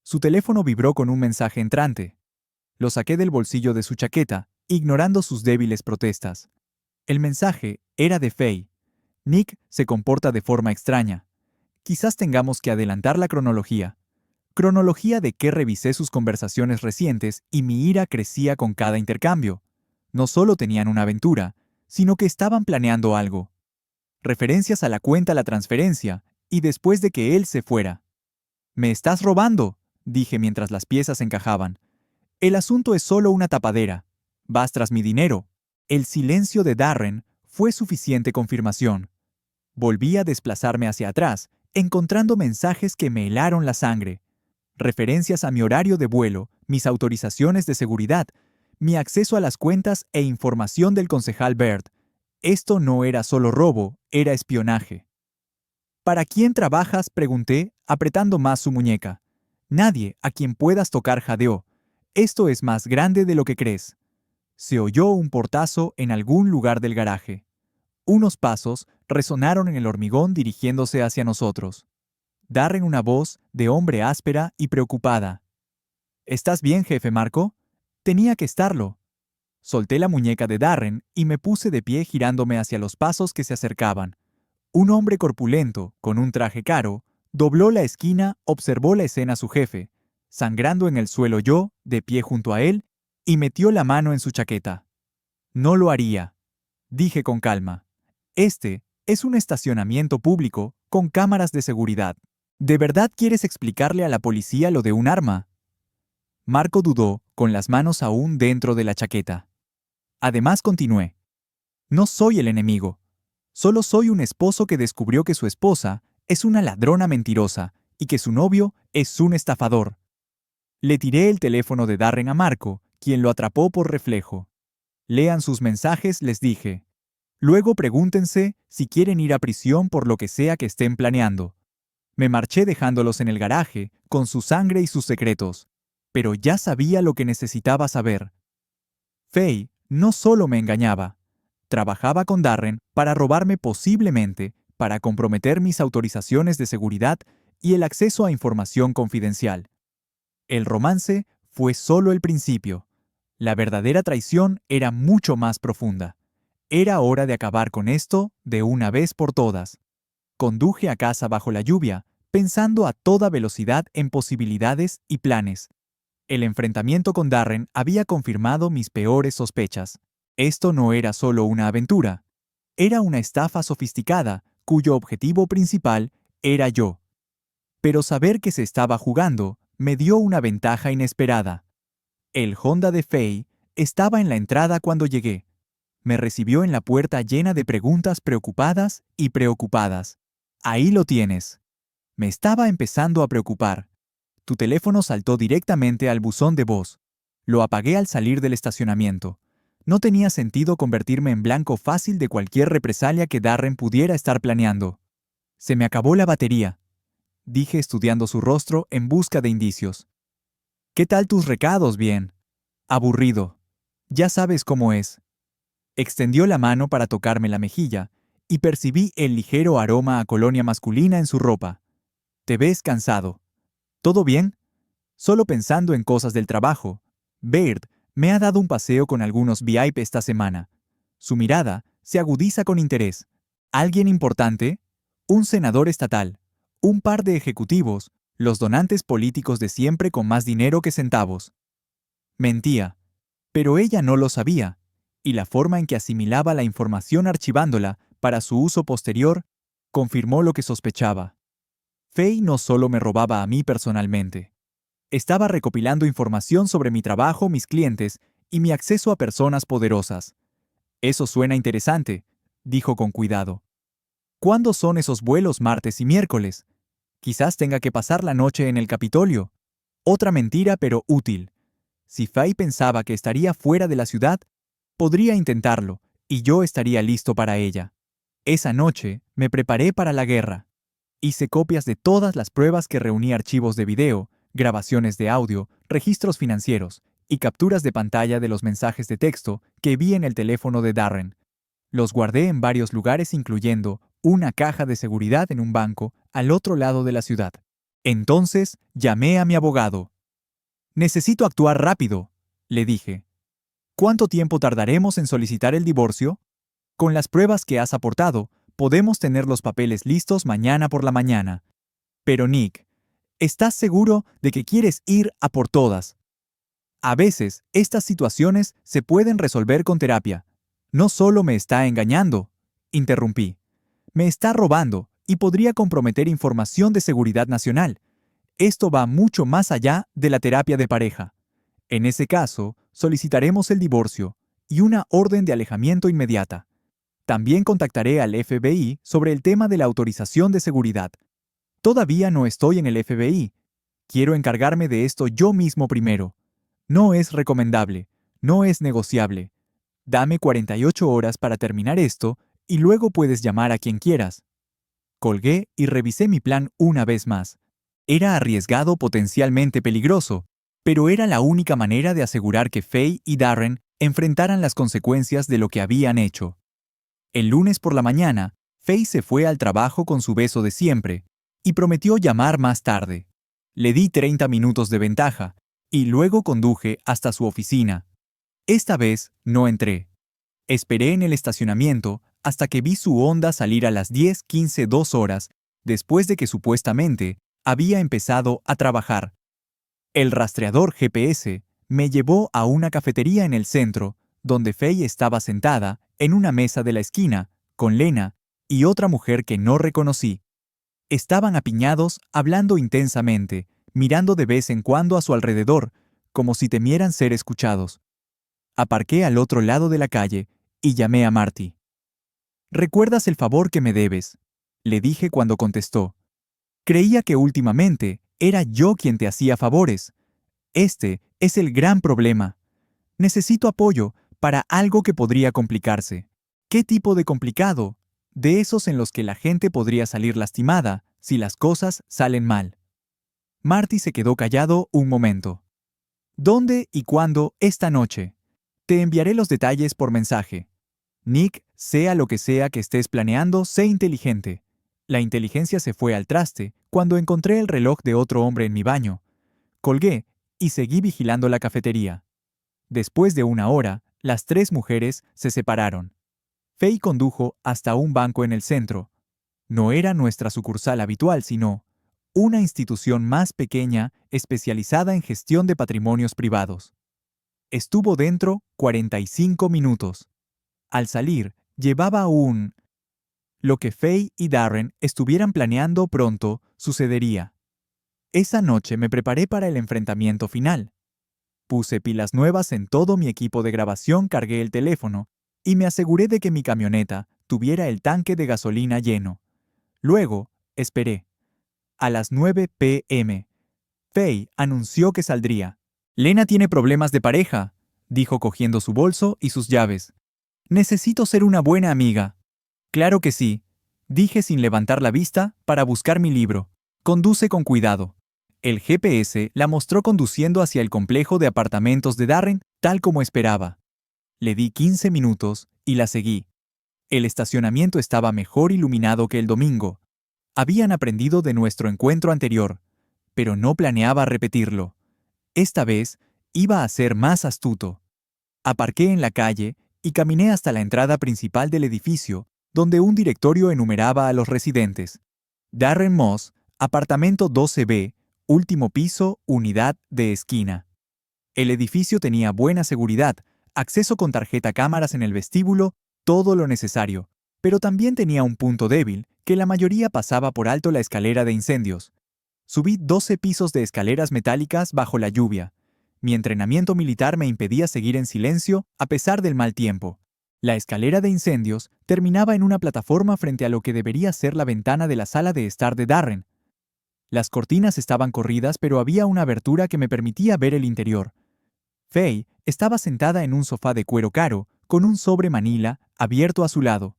Su teléfono vibró con un mensaje entrante. Lo saqué del bolsillo de su chaqueta, ignorando sus débiles protestas. El mensaje era de Faye. Nick se comporta de forma extraña. Quizás tengamos que adelantar la cronología. Cronología de que revisé sus conversaciones recientes y mi ira crecía con cada intercambio. No solo tenían una aventura, sino que estaban planeando algo. Referencias a la cuenta la transferencia, y después de que él se fuera. «Me estás robando», dije mientras las piezas encajaban. «El asunto es solo una tapadera. Vas tras mi dinero». El silencio de Darren fue suficiente confirmación. Volví a desplazarme hacia atrás, encontrando mensajes que me helaron la sangre. Referencias a mi horario de vuelo, mis autorizaciones de seguridad, mi acceso a las cuentas e información del concejal Baird. Esto no era solo robo, era espionaje. ¿Para quién trabajas?, pregunté, apretando más su muñeca. Nadie a quien puedas tocar, jadeó. Esto es más grande de lo que crees. Se oyó un portazo en algún lugar del garaje. Unos pasos resonaron en el hormigón dirigiéndose hacia nosotros. Darren, una voz de hombre áspera y preocupada. «¿Estás bien, jefe Marco?» Tenía que estarlo. Solté la muñeca de Darren y me puse de pie girándome hacia los pasos que se acercaban. Un hombre corpulento, con un traje caro, dobló la esquina, observó la escena su jefe, sangrando en el suelo yo, de pie junto a él, y metió la mano en su chaqueta. No lo haría, dije con calma. Este es un estacionamiento público con cámaras de seguridad. ¿De verdad quieres explicarle a la policía lo de un arma? Marco dudó, con las manos aún dentro de la chaqueta. Además continué. No soy el enemigo. Solo soy un esposo que descubrió que su esposa es una ladrona mentirosa y que su novio es un estafador. Le tiré el teléfono de Darren a Marco, quien lo atrapó por reflejo. Lean sus mensajes, les dije. Luego pregúntense si quieren ir a prisión por lo que sea que estén planeando. Me marché dejándolos en el garaje, con su sangre y sus secretos. Pero ya sabía lo que necesitaba saber. Faye no solo me engañaba. Trabajaba con Darren para robarme posiblemente, para comprometer mis autorizaciones de seguridad y el acceso a información confidencial. El romance fue solo el principio. La verdadera traición era mucho más profunda. Era hora de acabar con esto de una vez por todas. Conduje a casa bajo la lluvia, pensando a toda velocidad en posibilidades y planes. El enfrentamiento con Darren había confirmado mis peores sospechas. Esto no era solo una aventura. Era una estafa sofisticada, cuyo objetivo principal era yo. Pero saber que se estaba jugando me dio una ventaja inesperada. El Honda de Faye estaba en la entrada cuando llegué. Me recibió en la puerta llena de preguntas preocupadas y preocupadas. Ahí lo tienes. Me estaba empezando a preocupar. Tu teléfono saltó directamente al buzón de voz. Lo apagué al salir del estacionamiento. No tenía sentido convertirme en blanco fácil de cualquier represalia que Darren pudiera estar planeando. Se me acabó la batería, dije estudiando su rostro en busca de indicios. ¿Qué tal tus recados, bien? Aburrido. Ya sabes cómo es. Extendió la mano para tocarme la mejilla, y percibí el ligero aroma a colonia masculina en su ropa. Te ves cansado. ¿Todo bien? Solo pensando en cosas del trabajo. Baird me ha dado un paseo con algunos VIP esta semana. Su mirada se agudiza con interés. ¿Alguien importante? Un senador estatal. Un par de ejecutivos, los donantes políticos de siempre con más dinero que centavos. Mentía. Pero ella no lo sabía, y la forma en que asimilaba la información archivándola para su uso posterior confirmó lo que sospechaba. Faye no solo me robaba a mí personalmente. Estaba recopilando información sobre mi trabajo, mis clientes y mi acceso a personas poderosas. Eso suena interesante, dijo con cuidado. ¿Cuándo son esos vuelos martes y miércoles? Quizás tenga que pasar la noche en el Capitolio. Otra mentira, pero útil. Si Faye pensaba que estaría fuera de la ciudad, podría intentarlo, y yo estaría listo para ella. Esa noche me preparé para la guerra. Hice copias de todas las pruebas que reuní archivos de video, grabaciones de audio, registros financieros y capturas de pantalla de los mensajes de texto que vi en el teléfono de Darren. Los guardé en varios lugares, incluyendo una caja de seguridad en un banco al otro lado de la ciudad. Entonces llamé a mi abogado. Necesito actuar rápido, le dije. ¿Cuánto tiempo tardaremos en solicitar el divorcio? Con las pruebas que has aportado, podemos tener los papeles listos mañana por la mañana. Pero Nick, ¿estás seguro de que quieres ir a por todas? A veces, estas situaciones se pueden resolver con terapia. No solo me está engañando, interrumpí. Me está robando y podría comprometer información de seguridad nacional. Esto va mucho más allá de la terapia de pareja. En ese caso, solicitaremos el divorcio y una orden de alejamiento inmediata. También contactaré al FBI sobre el tema de la autorización de seguridad. Todavía no estoy en el FBI. Quiero encargarme de esto yo mismo primero. No es recomendable, no es negociable. Dame 48 horas para terminar esto y luego puedes llamar a quien quieras. Colgué y revisé mi plan una vez más. Era arriesgado, potencialmente peligroso, pero era la única manera de asegurar que Faye y Darren enfrentaran las consecuencias de lo que habían hecho. El lunes por la mañana, Faye se fue al trabajo con su beso de siempre y prometió llamar más tarde. Le di 30 minutos de ventaja y luego conduje hasta su oficina. Esta vez no entré. Esperé en el estacionamiento hasta que vi su Honda salir a las 10:15, 2 horas, después de que supuestamente había empezado a trabajar. El rastreador GPS me llevó a una cafetería en el centro, donde Faye estaba sentada en una mesa de la esquina, con Lena y otra mujer que no reconocí. Estaban apiñados, hablando intensamente, mirando de vez en cuando a su alrededor, como si temieran ser escuchados. Aparqué al otro lado de la calle y llamé a Marty. «¿Recuerdas el favor que me debes?», le dije cuando contestó. «Creía que últimamente era yo quien te hacía favores. Este es el gran problema. Necesito apoyo para algo que podría complicarse». «¿Qué tipo de complicado?». «De esos en los que la gente podría salir lastimada si las cosas salen mal». Marty se quedó callado un momento. «¿Dónde y cuándo esta noche? Te enviaré los detalles por mensaje. Nick, sea lo que sea que estés planeando, sé inteligente». La inteligencia se fue al traste cuando encontré el reloj de otro hombre en mi baño. Colgué y seguí vigilando la cafetería. Después de 1 hora, las 3 mujeres se separaron. Faye condujo hasta un banco en el centro. No era nuestra sucursal habitual, sino una institución más pequeña especializada en gestión de patrimonios privados. Estuvo dentro 45 minutos. Al salir, llevaba Lo que Faye y Darren estuvieran planeando pronto sucedería. Esa noche me preparé para el enfrentamiento final. Puse pilas nuevas en todo mi equipo de grabación, cargué el teléfono y me aseguré de que mi camioneta tuviera el tanque de gasolina lleno. Luego, esperé. A las 9 p.m., Faye anunció que saldría. «Lena tiene problemas de pareja», dijo cogiendo su bolso y sus llaves. «Necesito ser una buena amiga». «Claro que sí», dije sin levantar la vista para buscar mi libro. «Conduce con cuidado». El GPS la mostró conduciendo hacia el complejo de apartamentos de Darren, tal como esperaba. Le di 15 minutos y la seguí. El estacionamiento estaba mejor iluminado que el domingo. Habían aprendido de nuestro encuentro anterior, pero no planeaba repetirlo. Esta vez iba a ser más astuto. Aparqué en la calle y caminé hasta la entrada principal del edificio, donde un directorio enumeraba a los residentes. Darren Moss, apartamento 12B, último piso, unidad de esquina. El edificio tenía buena seguridad, acceso con tarjeta cámaras en el vestíbulo, todo lo necesario, pero también tenía un punto débil, que la mayoría pasaba por alto la escalera de incendios. Subí 12 pisos de escaleras metálicas bajo la lluvia. Mi entrenamiento militar me impedía seguir en silencio a pesar del mal tiempo. La escalera de incendios terminaba en una plataforma frente a lo que debería ser la ventana de la sala de estar de Darren. Las cortinas estaban corridas, pero había una abertura que me permitía ver el interior. Faye estaba sentada en un sofá de cuero caro, con un sobre manila abierto a su lado.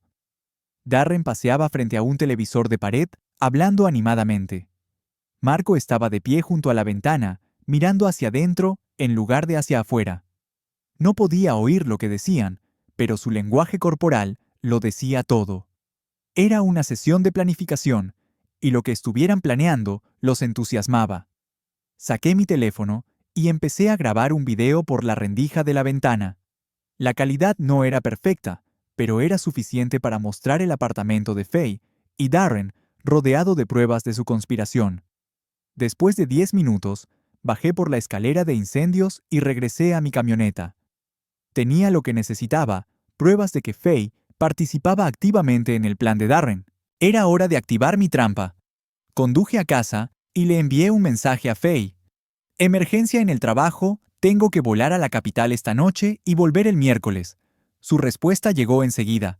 Darren paseaba frente a un televisor de pared, hablando animadamente. Marco estaba de pie junto a la ventana, mirando hacia adentro en lugar de hacia afuera. No podía oír lo que decían, pero su lenguaje corporal lo decía todo. Era una sesión de planificación, y lo que estuvieran planeando los entusiasmaba. Saqué mi teléfono y empecé a grabar un video por la rendija de la ventana. La calidad no era perfecta, pero era suficiente para mostrar el apartamento de Faye y Darren rodeado de pruebas de su conspiración. Después de 10 minutos, bajé por la escalera de incendios y regresé a mi camioneta. Tenía lo que necesitaba, pruebas de que Faye participaba activamente en el plan de Darren. Era hora de activar mi trampa. Conduje a casa y le envié un mensaje a Faye. «Emergencia en el trabajo, tengo que volar a la capital esta noche y volver el miércoles». Su respuesta llegó enseguida.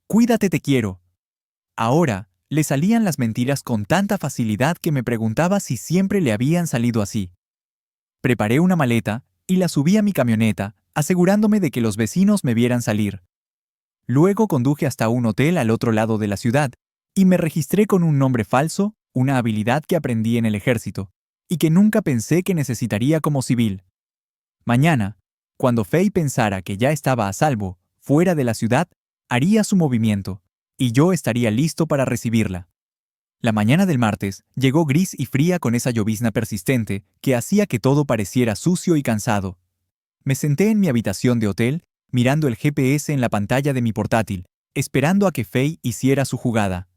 «Cuídate, te quiero». Ahora, le salían las mentiras con tanta facilidad que me preguntaba si siempre le habían salido así. Preparé una maleta y la subí a mi camioneta, asegurándome de que los vecinos me vieran salir. Luego conduje hasta un hotel al otro lado de la ciudad y me registré con un nombre falso, una habilidad que aprendí en el ejército y que nunca pensé que necesitaría como civil. Mañana, cuando Faye pensara que ya estaba a salvo, fuera de la ciudad, haría su movimiento, y yo estaría listo para recibirla. La mañana del martes llegó gris y fría con esa llovizna persistente que hacía que todo pareciera sucio y cansado. Me senté en mi habitación de hotel, mirando el GPS en la pantalla de mi portátil, esperando a que Faye hiciera su jugada.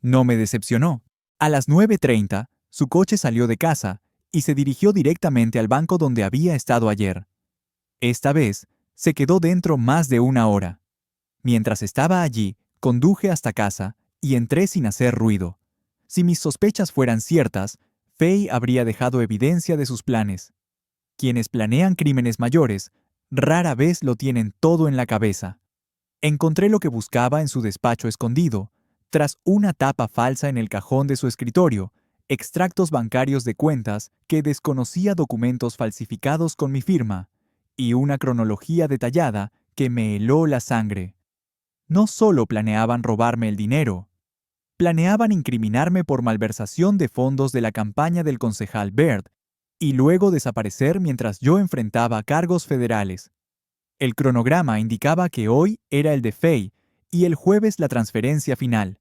No me decepcionó. A las 9:30, su coche salió de casa y se dirigió directamente al banco donde había estado ayer. Esta vez, se quedó dentro más de una hora. Mientras estaba allí, conduje hasta casa y entré sin hacer ruido. Si mis sospechas fueran ciertas, Faye habría dejado evidencia de sus planes. Quienes planean crímenes mayores rara vez lo tienen todo en la cabeza. Encontré lo que buscaba en su despacho escondido, tras una tapa falsa en el cajón de su escritorio, extractos bancarios de cuentas que desconocía, documentos falsificados con mi firma, y una cronología detallada que me heló la sangre. No solo planeaban robarme el dinero, planeaban incriminarme por malversación de fondos de la campaña del concejal Baird y luego desaparecer mientras yo enfrentaba cargos federales. El cronograma indicaba que hoy era el de Faye y el jueves la transferencia final.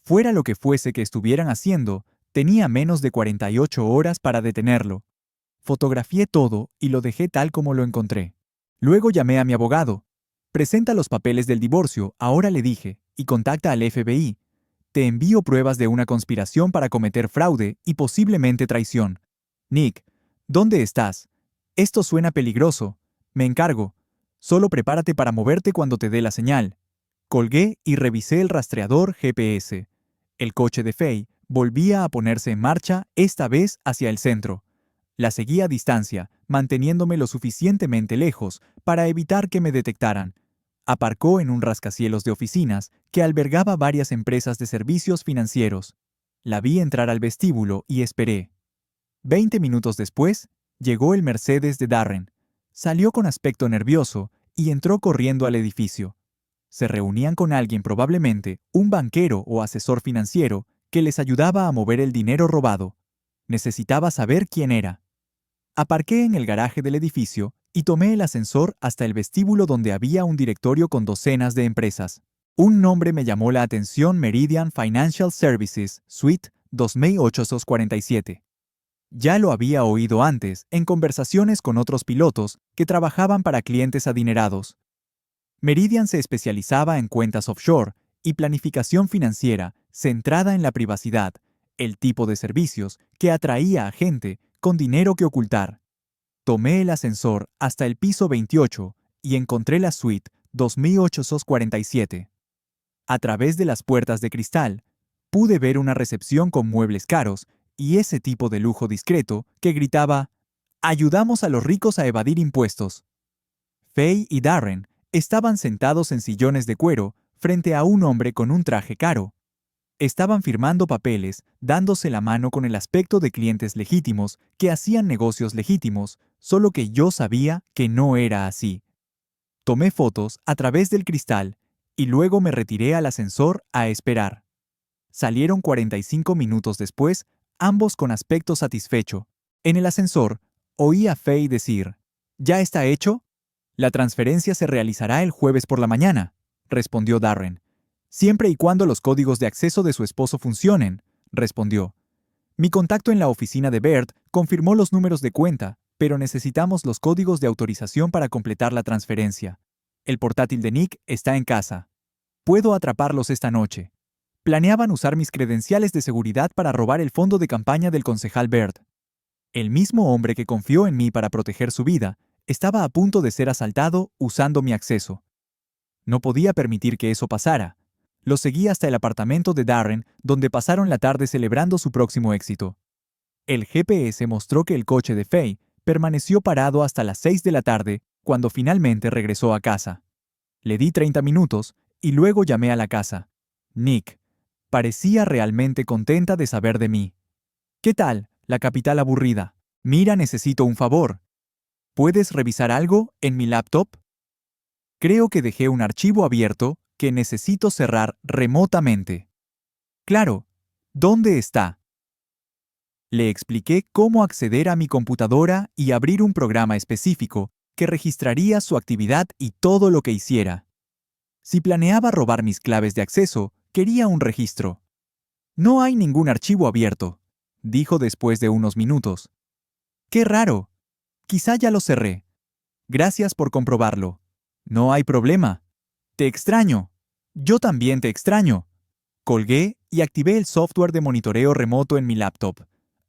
Fuera lo que fuese que estuvieran haciendo, tenía menos de 48 horas para detenerlo. Fotografié todo y lo dejé tal como lo encontré. Luego llamé a mi abogado. Presenta los papeles del divorcio, ahora le dije, y contacta al FBI. Te envío pruebas de una conspiración para cometer fraude y posiblemente traición. Nick, ¿dónde estás? Esto suena peligroso. Me encargo. Solo prepárate para moverte cuando te dé la señal. Colgué y revisé el rastreador GPS. El coche de Faye volvía a ponerse en marcha, esta vez hacia el centro. La seguí a distancia, manteniéndome lo suficientemente lejos para evitar que me detectaran. Aparcó en un rascacielos de oficinas que albergaba varias empresas de servicios financieros. La vi entrar al vestíbulo y esperé. 20 minutos después, llegó el Mercedes de Darren. Salió con aspecto nervioso y entró corriendo al edificio. Se reunían con alguien, probablemente un banquero o asesor financiero, que les ayudaba a mover el dinero robado. Necesitaba saber quién era. Aparqué en el garaje del edificio y tomé el ascensor hasta el vestíbulo donde había un directorio con docenas de empresas. Un nombre me llamó la atención: Meridian Financial Services, Suite 2847. Ya lo había oído antes en conversaciones con otros pilotos que trabajaban para clientes adinerados. Meridian se especializaba en cuentas offshore y planificación financiera centrada en la privacidad, el tipo de servicios que atraía a gente con dinero que ocultar. Tomé el ascensor hasta el piso 28 y encontré la suite 2847. A través de las puertas de cristal, pude ver una recepción con muebles caros y ese tipo de lujo discreto que gritaba: «Ayudamos a los ricos a evadir impuestos». Faye y Darren estaban sentados en sillones de cuero frente a un hombre con un traje caro. Estaban firmando papeles, dándose la mano con el aspecto de clientes legítimos que hacían negocios legítimos, solo que yo sabía que no era así. Tomé fotos a través del cristal y luego me retiré al ascensor a esperar. Salieron 45 minutos después, ambos con aspecto satisfecho. En el ascensor, oí a Faye decir: «¿Ya está hecho? La transferencia se realizará el jueves por la mañana», respondió Darren. «Siempre y cuando los códigos de acceso de su esposo funcionen», respondió. Mi contacto en la oficina de Baird confirmó los números de cuenta, pero necesitamos los códigos de autorización para completar la transferencia. El portátil de Nick está en casa. Puedo atraparlos esta noche. Planeaban usar mis credenciales de seguridad para robar el fondo de campaña del concejal Baird. El mismo hombre que confió en mí para proteger su vida estaba a punto de ser asaltado usando mi acceso. No podía permitir que eso pasara. Lo seguí hasta el apartamento de Darren, donde pasaron la tarde celebrando su próximo éxito. El GPS mostró que el coche de Faye permaneció parado hasta las 6 de la tarde, cuando finalmente regresó a casa. Le di 30 minutos y luego llamé a la casa. Nick parecía realmente contenta de saber de mí. «¿Qué tal, la capital aburrida? Mira, necesito un favor. ¿Puedes revisar algo en mi laptop? Creo que dejé un archivo abierto que necesito cerrar remotamente». «Claro. ¿Dónde está?» Le expliqué cómo acceder a mi computadora y abrir un programa específico que registraría su actividad y todo lo que hiciera. Si planeaba robar mis claves de acceso, quería un registro. «No hay ningún archivo abierto», dijo después de unos minutos. «Qué raro. Quizá ya lo cerré». Gracias por comprobarlo. No hay problema. Te extraño. Yo también te extraño. Colgué y activé el software de monitoreo remoto en mi laptop.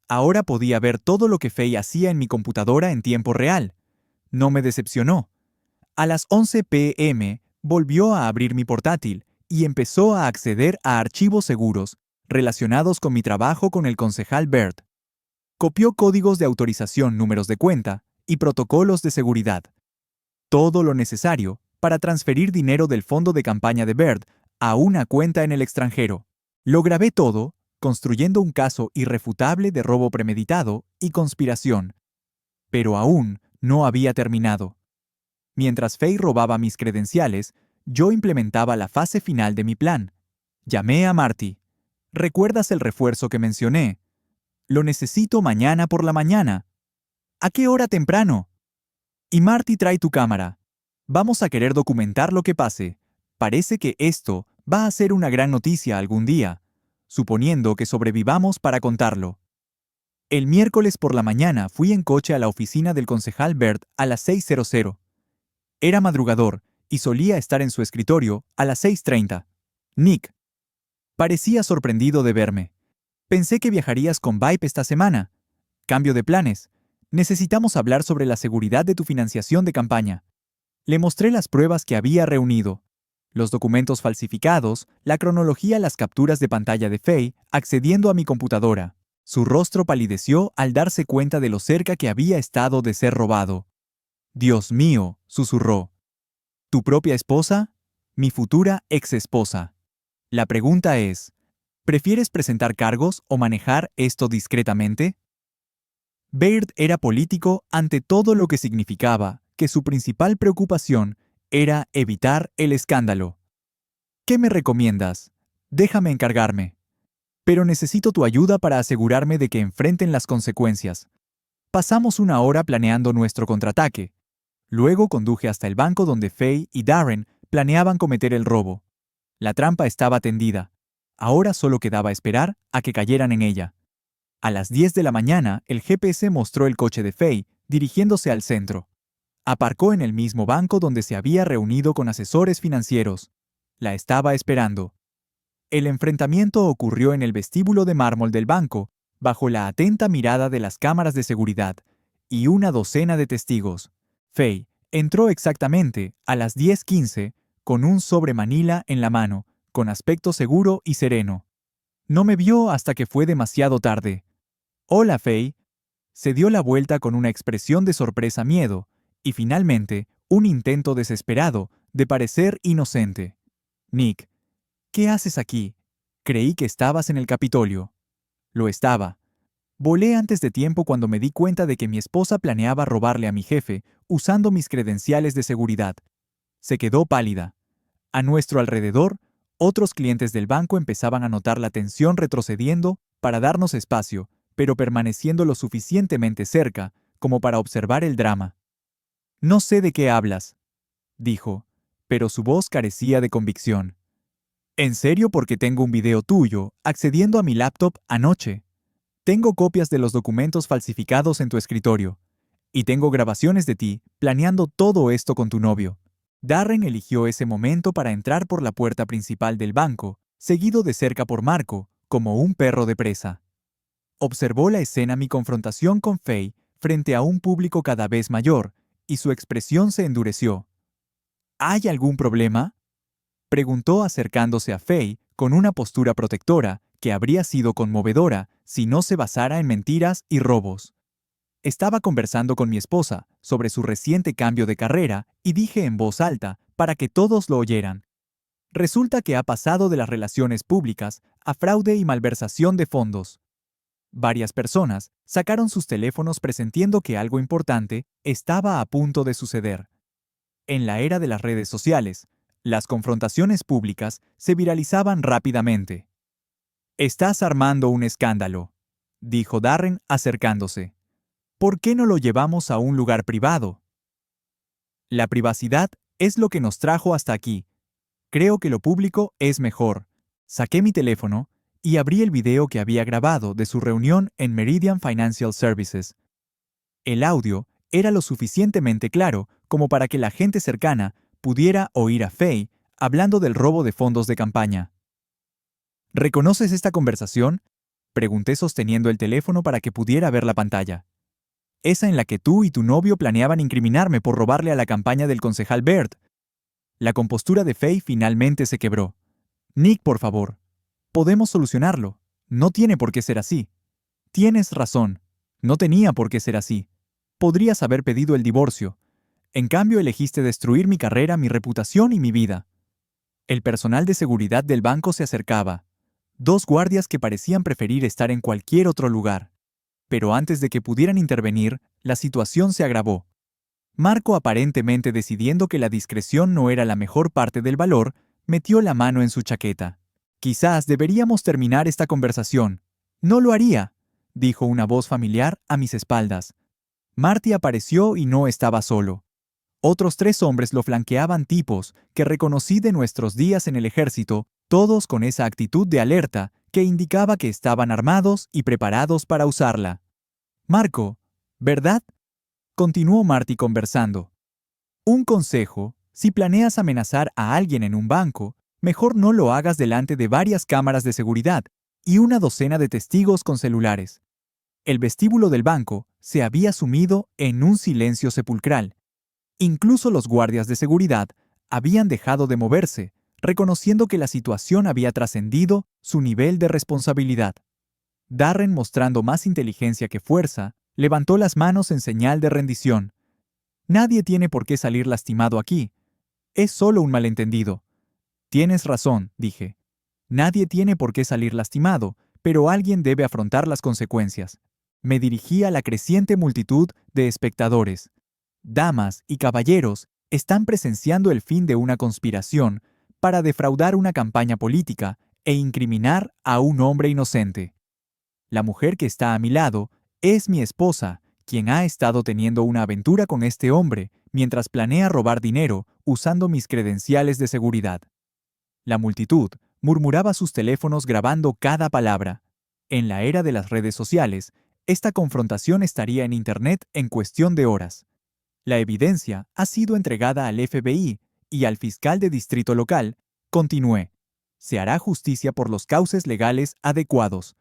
Ahora podía ver todo lo que Faye hacía en mi computadora en tiempo real. No me decepcionó. A las 11 p.m. volvió a abrir mi portátil y empezó a acceder a archivos seguros relacionados con mi trabajo con el concejal Baird. Copió códigos de autorización, números de cuenta y protocolos de seguridad. Todo lo necesario para transferir dinero del fondo de campaña de Baird a una cuenta en el extranjero. Lo grabé todo, construyendo un caso irrefutable de robo premeditado y conspiración. Pero aún no había terminado. Mientras Faye robaba mis credenciales, yo implementaba la fase final de mi plan. Llamé a Marty. ¿Recuerdas el refuerzo que mencioné? Lo necesito mañana por la mañana. ¿A qué hora temprano? Y Marty, trae tu cámara. Vamos a querer documentar lo que pase. Parece que esto va a ser una gran noticia algún día, suponiendo que sobrevivamos para contarlo. El miércoles por la mañana fui en coche a la oficina del concejal Baird a las 6:00. Era madrugador y solía estar en su escritorio a las 6:30. Nick. Parecía sorprendido de verme. Pensé que viajarías con Vibe esta semana. Cambio de planes. Necesitamos hablar sobre la seguridad de tu financiación de campaña. Le mostré las pruebas que había reunido. Los documentos falsificados, la cronología, las capturas de pantalla de Faye accediendo a mi computadora. Su rostro palideció al darse cuenta de lo cerca que había estado de ser robado. Dios mío, susurró. ¿Tu propia esposa? Mi futura ex-esposa. La pregunta es, ¿prefieres presentar cargos o manejar esto discretamente? Baird era político ante todo, lo que significaba que su principal preocupación era evitar el escándalo. ¿Qué me recomiendas? Déjame encargarme. Pero necesito tu ayuda para asegurarme de que enfrenten las consecuencias. Pasamos una hora planeando nuestro contraataque. Luego conduje hasta el banco donde Faye y Darren planeaban cometer el robo. La trampa estaba tendida. Ahora solo quedaba esperar a que cayeran en ella. A las 10 de la mañana, el GPS mostró el coche de Faye dirigiéndose al centro. Aparcó en el mismo banco donde se había reunido con asesores financieros. La estaba esperando. El enfrentamiento ocurrió en el vestíbulo de mármol del banco, bajo la atenta mirada de las cámaras de seguridad y una docena de testigos. Faye entró exactamente a las 10:15 con un sobre Manila en la mano, con aspecto seguro y sereno. No me vio hasta que fue demasiado tarde. «Hola, Faye». Se dio la vuelta con una expresión de sorpresa-miedo, y finalmente un intento desesperado de parecer inocente. «Nick, ¿qué haces aquí? Creí que estabas en el Capitolio». Lo estaba. Volé antes de tiempo cuando me di cuenta de que mi esposa planeaba robarle a mi jefe usando mis credenciales de seguridad. Se quedó pálida. A nuestro alrededor, otros clientes del banco empezaban a notar la tensión retrocediendo para darnos espacio, pero permaneciendo lo suficientemente cerca como para observar el drama. «No sé de qué hablas», dijo, pero su voz carecía de convicción. «En serio, porque tengo un video tuyo accediendo a mi laptop anoche. Tengo copias de los documentos falsificados en tu escritorio. Y tengo grabaciones de ti planeando todo esto con tu novio». Darren eligió ese momento para entrar por la puerta principal del banco, seguido de cerca por Marco, como un perro de presa. Observó la escena, mi confrontación con Faye frente a un público cada vez mayor, y su expresión se endureció. «¿Hay algún problema?», preguntó acercándose a Faye con una postura protectora que habría sido conmovedora si no se basara en mentiras y robos. Estaba conversando con mi esposa sobre su reciente cambio de carrera y dije en voz alta para que todos lo oyeran. Resulta que ha pasado de las relaciones públicas a fraude y malversación de fondos. Varias personas sacaron sus teléfonos presintiendo que algo importante estaba a punto de suceder. En la era de las redes sociales, las confrontaciones públicas se viralizaban rápidamente. «Estás armando un escándalo», dijo Darren acercándose. «¿Por qué no lo llevamos a un lugar privado?» «La privacidad es lo que nos trajo hasta aquí. Creo que lo público es mejor». Saqué mi teléfono y abrí el video que había grabado de su reunión en Meridian Financial Services. El audio Era lo suficientemente claro como para que la gente cercana pudiera oír a Faye hablando del robo de fondos de campaña. ¿Reconoces esta conversación?, pregunté sosteniendo el teléfono para que pudiera ver la pantalla. Esa en la que tú y tu novio planeaban incriminarme por robarle a la campaña del concejal Bert. La compostura de Faye finalmente se quebró. Nick, por favor. Podemos solucionarlo. No tiene por qué ser así. Tienes razón. No tenía por qué ser así. Podrías haber pedido el divorcio. En cambio, elegiste destruir mi carrera, mi reputación y mi vida. El personal de seguridad del banco se acercaba. 2 guardias que parecían preferir estar en cualquier otro lugar. Pero antes de que pudieran intervenir, la situación se agravó. Marco, aparentemente decidiendo que la discreción no era la mejor parte del valor, metió la mano en su chaqueta. Quizás deberíamos terminar esta conversación. No lo haría, dijo una voz familiar a mis espaldas. Marty apareció y no estaba solo. Otros 3 hombres lo flanqueaban, tipos que reconocí de nuestros días en el ejército, todos con esa actitud de alerta que indicaba que estaban armados y preparados para usarla. Marco, ¿verdad?, continuó Marty conversando. Un consejo: si planeas amenazar a alguien en un banco, mejor no lo hagas delante de varias cámaras de seguridad y una docena de testigos con celulares. El vestíbulo del banco se había sumido en un silencio sepulcral. Incluso los guardias de seguridad habían dejado de moverse, reconociendo que la situación había trascendido su nivel de responsabilidad. Darren, mostrando más inteligencia que fuerza, levantó las manos en señal de rendición. Nadie tiene por qué salir lastimado aquí. Es solo un malentendido. Tienes razón, dije. Nadie tiene por qué salir lastimado, pero alguien debe afrontar las consecuencias. Me dirigí a la creciente multitud de espectadores. Damas y caballeros están presenciando el fin de una conspiración para defraudar una campaña política e incriminar a un hombre inocente. La mujer que está a mi lado es mi esposa, quien ha estado teniendo una aventura con este hombre mientras planea robar dinero usando mis credenciales de seguridad. La multitud murmuraba sus teléfonos grabando cada palabra. En la era de las redes sociales, esta confrontación estaría en Internet en cuestión de horas. La evidencia ha sido entregada al FBI y al fiscal de distrito local. Continué. Se hará justicia por los cauces legales adecuados.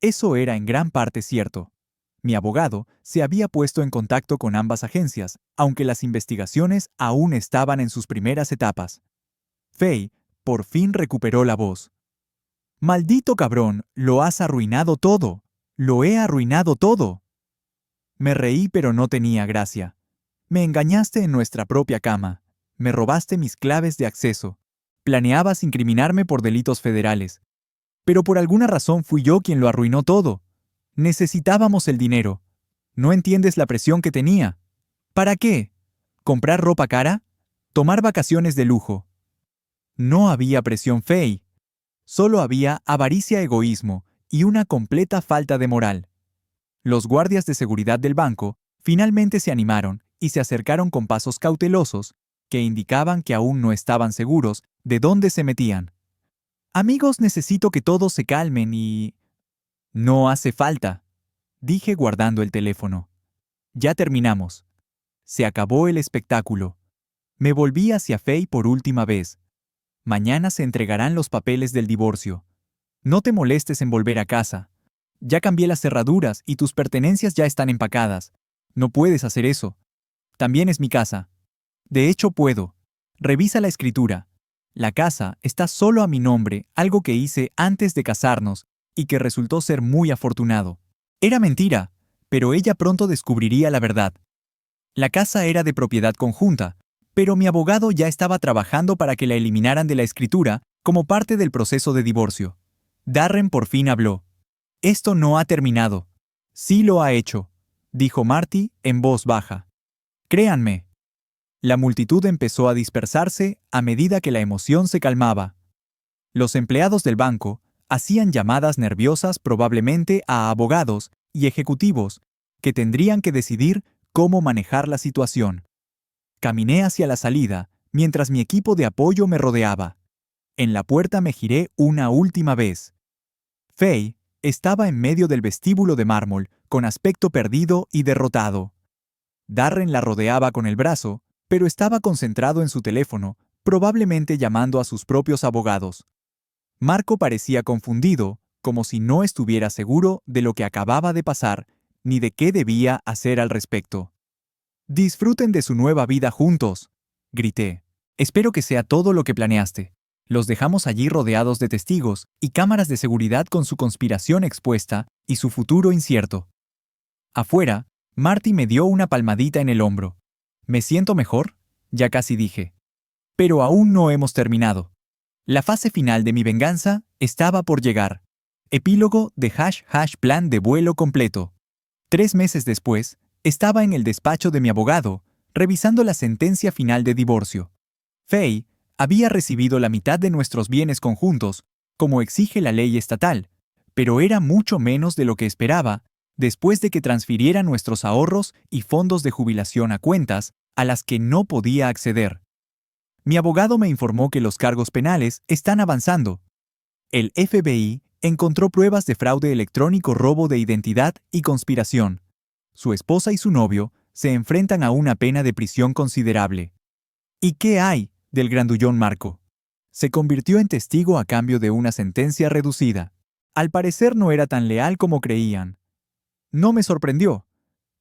Eso era en gran parte cierto. Mi abogado se había puesto en contacto con ambas agencias, aunque las investigaciones aún estaban en sus primeras etapas. Faye por fin recuperó la voz. «Maldito cabrón, lo has arruinado todo. Lo he arruinado todo». Me reí, pero no tenía gracia. Me engañaste en nuestra propia cama. Me robaste mis claves de acceso. Planeabas incriminarme por delitos federales. Pero por alguna razón fui yo quien lo arruinó todo. Necesitábamos el dinero. ¿No entiendes la presión que tenía? ¿Para qué? ¿Comprar ropa cara? ¿Tomar vacaciones de lujo? No había presión, Faye. Solo había avaricia, egoísmo y una completa falta de moral. Los guardias de seguridad del banco finalmente se animaron y se acercaron con pasos cautelosos que indicaban que aún no estaban seguros de dónde se metían. «Amigos, necesito que todos se calmen y...» «No hace falta», dije guardando el teléfono. «Ya terminamos. Se acabó el espectáculo». Me volví hacia Faye por última vez. «Mañana se entregarán los papeles del divorcio. No te molestes en volver a casa. Ya cambié las cerraduras y tus pertenencias ya están empacadas. No puedes hacer eso. También es mi casa. De hecho, puedo. Revisa la escritura. La casa está solo a mi nombre, algo que hice antes de casarnos y que resultó ser muy afortunado. Era mentira, pero ella pronto descubriría la verdad. La casa era de propiedad conjunta, pero mi abogado ya estaba trabajando para que la eliminaran de la escritura como parte del proceso de divorcio. Darren por fin habló. «Esto no ha terminado». «Sí lo ha hecho», dijo Marty en voz baja. «Créanme». La multitud empezó a dispersarse a medida que la emoción se calmaba. Los empleados del banco hacían llamadas nerviosas probablemente a abogados y ejecutivos que tendrían que decidir cómo manejar la situación. Caminé hacia la salida mientras mi equipo de apoyo me rodeaba. En la puerta me giré una última vez. Faye estaba en medio del vestíbulo de mármol, con aspecto perdido y derrotado. Darren la rodeaba con el brazo, pero estaba concentrado en su teléfono, probablemente llamando a sus propios abogados. Marco parecía confundido, como si no estuviera seguro de lo que acababa de pasar, ni de qué debía hacer al respecto. «Disfruten de su nueva vida juntos», grité. «Espero que sea todo lo que planeaste». Los dejamos allí rodeados de testigos y cámaras de seguridad con su conspiración expuesta y su futuro incierto. Afuera, Marty me dio una palmadita en el hombro. «¿Me siento mejor?», ya casi dije. Pero aún no hemos terminado. La fase final de mi venganza estaba por llegar. Epílogo de ## plan de vuelo completo. 3 meses después, estaba en el despacho de mi abogado, revisando la sentencia final de divorcio. Faye había recibido la mitad de nuestros bienes conjuntos, como exige la ley estatal, pero era mucho menos de lo que esperaba después de que transfiriera nuestros ahorros y fondos de jubilación a cuentas a las que no podía acceder. Mi abogado me informó que los cargos penales están avanzando. El FBI encontró pruebas de fraude electrónico, robo de identidad y conspiración. Su esposa y su novio se enfrentan a una pena de prisión considerable. ¿Y qué hay del grandullón Marco? Se convirtió en testigo a cambio de una sentencia reducida. Al parecer no era tan leal como creían. No me sorprendió.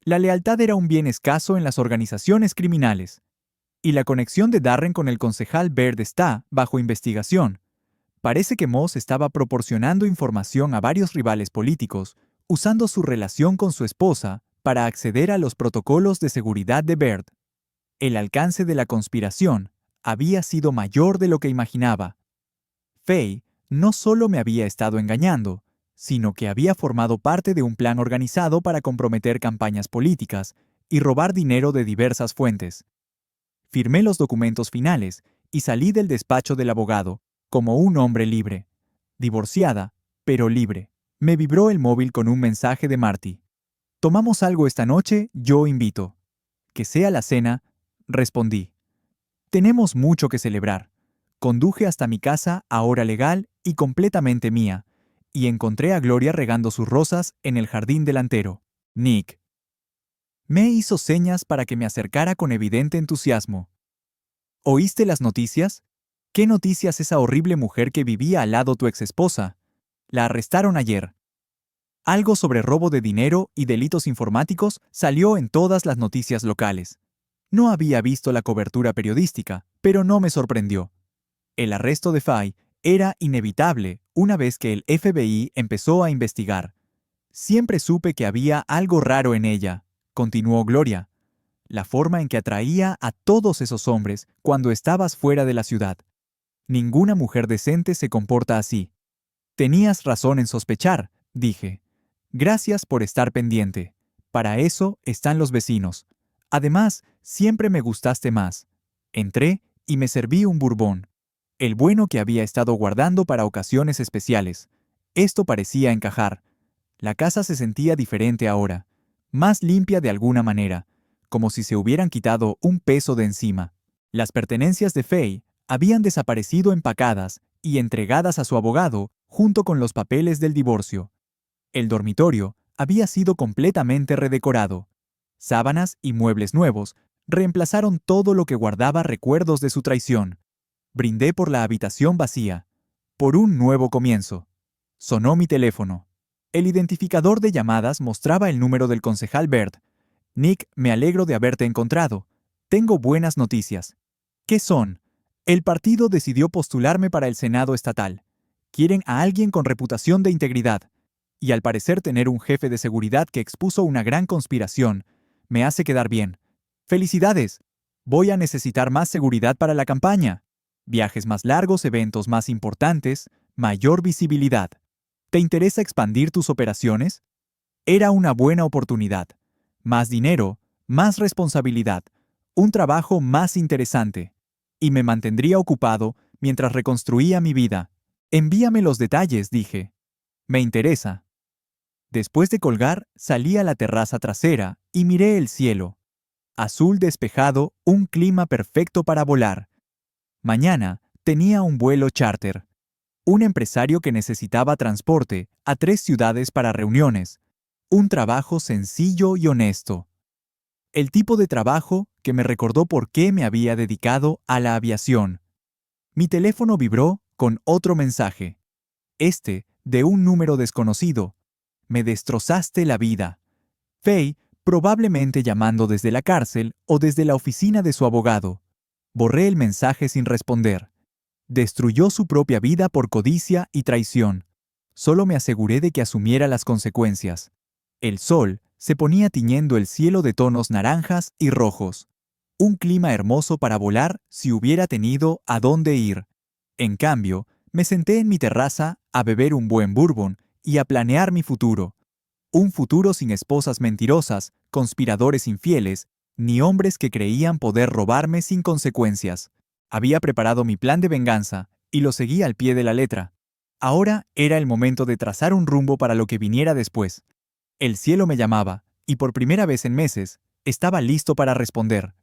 La lealtad era un bien escaso en las organizaciones criminales. Y la conexión de Darren con el concejal Baird está bajo investigación. Parece que Moss estaba proporcionando información a varios rivales políticos, usando su relación con su esposa para acceder a los protocolos de seguridad de Baird. El alcance de la conspiración había sido mayor de lo que imaginaba. Faye no solo me había estado engañando, sino que había formado parte de un plan organizado para comprometer campañas políticas y robar dinero de diversas fuentes. Firmé los documentos finales y salí del despacho del abogado, como un hombre libre. Divorciada, pero libre. Me vibró el móvil con un mensaje de Marty. «¿Tomamos algo esta noche? Yo invito». «Que sea la cena», respondí. «Tenemos mucho que celebrar». Conduje hasta mi casa, ahora legal y completamente mía, y encontré a Gloria regando sus rosas en el jardín delantero. Nick me hizo señas para que me acercara con evidente entusiasmo. «¿Oíste las noticias? ¿Qué noticias esa horrible mujer que vivía al lado tu exesposa? La arrestaron ayer». Algo sobre robo de dinero y delitos informáticos salió en todas las noticias locales. No había visto la cobertura periodística, pero no me sorprendió. El arresto de Faye era inevitable una vez que el FBI empezó a investigar. «Siempre supe que había algo raro en ella», continuó Gloria. «La forma en que atraía a todos esos hombres cuando estabas fuera de la ciudad. Ninguna mujer decente se comporta así». «Tenías razón en sospechar», dije. «Gracias por estar pendiente. Para eso están los vecinos. Además, siempre me gustaste más». Entré y me serví un bourbon. El bueno que había estado guardando para ocasiones especiales. Esto parecía encajar. La casa se sentía diferente ahora, más limpia de alguna manera, como si se hubieran quitado un peso de encima. Las pertenencias de Faye habían desaparecido empacadas y entregadas a su abogado junto con los papeles del divorcio. El dormitorio había sido completamente redecorado. Sábanas y muebles nuevos reemplazaron todo lo que guardaba recuerdos de su traición. Brindé por la habitación vacía, por un nuevo comienzo. Sonó mi teléfono. El identificador de llamadas mostraba el número del concejal Baird. «Nick, me alegro de haberte encontrado. Tengo buenas noticias». «¿Qué son?» «El partido decidió postularme para el Senado estatal. Quieren a alguien con reputación de integridad. Y al parecer tener un jefe de seguridad que expuso una gran conspiración me hace quedar bien. ¡Felicidades! Voy a necesitar más seguridad para la campaña. Viajes más largos, eventos más importantes, mayor visibilidad. ¿Te interesa expandir tus operaciones?» Era una buena oportunidad. Más dinero, más responsabilidad, un trabajo más interesante. Y me mantendría ocupado mientras reconstruía mi vida. «Envíame los detalles», dije. «Me interesa». Después de colgar, salí a la terraza trasera y miré el cielo. Azul despejado, un clima perfecto para volar. Mañana tenía un vuelo charter. Un empresario que necesitaba transporte a 3 ciudades para reuniones. Un trabajo sencillo y honesto. El tipo de trabajo que me recordó por qué me había dedicado a la aviación. Mi teléfono vibró con otro mensaje. Este, de un número desconocido. Me destrozaste la vida. Faye, probablemente llamando desde la cárcel o desde la oficina de su abogado. Borré el mensaje sin responder. Destruyó su propia vida por codicia y traición. Solo me aseguré de que asumiera las consecuencias. El sol se ponía tiñendo el cielo de tonos naranjas y rojos. Un clima hermoso para volar si hubiera tenido a dónde ir. En cambio, me senté en mi terraza a beber un buen bourbon y a planear mi futuro. Un futuro sin esposas mentirosas, conspiradores infieles, ni hombres que creían poder robarme sin consecuencias. Había preparado mi plan de venganza y lo seguí al pie de la letra. Ahora era el momento de trazar un rumbo para lo que viniera después. El cielo me llamaba, y por primera vez en meses, estaba listo para responder.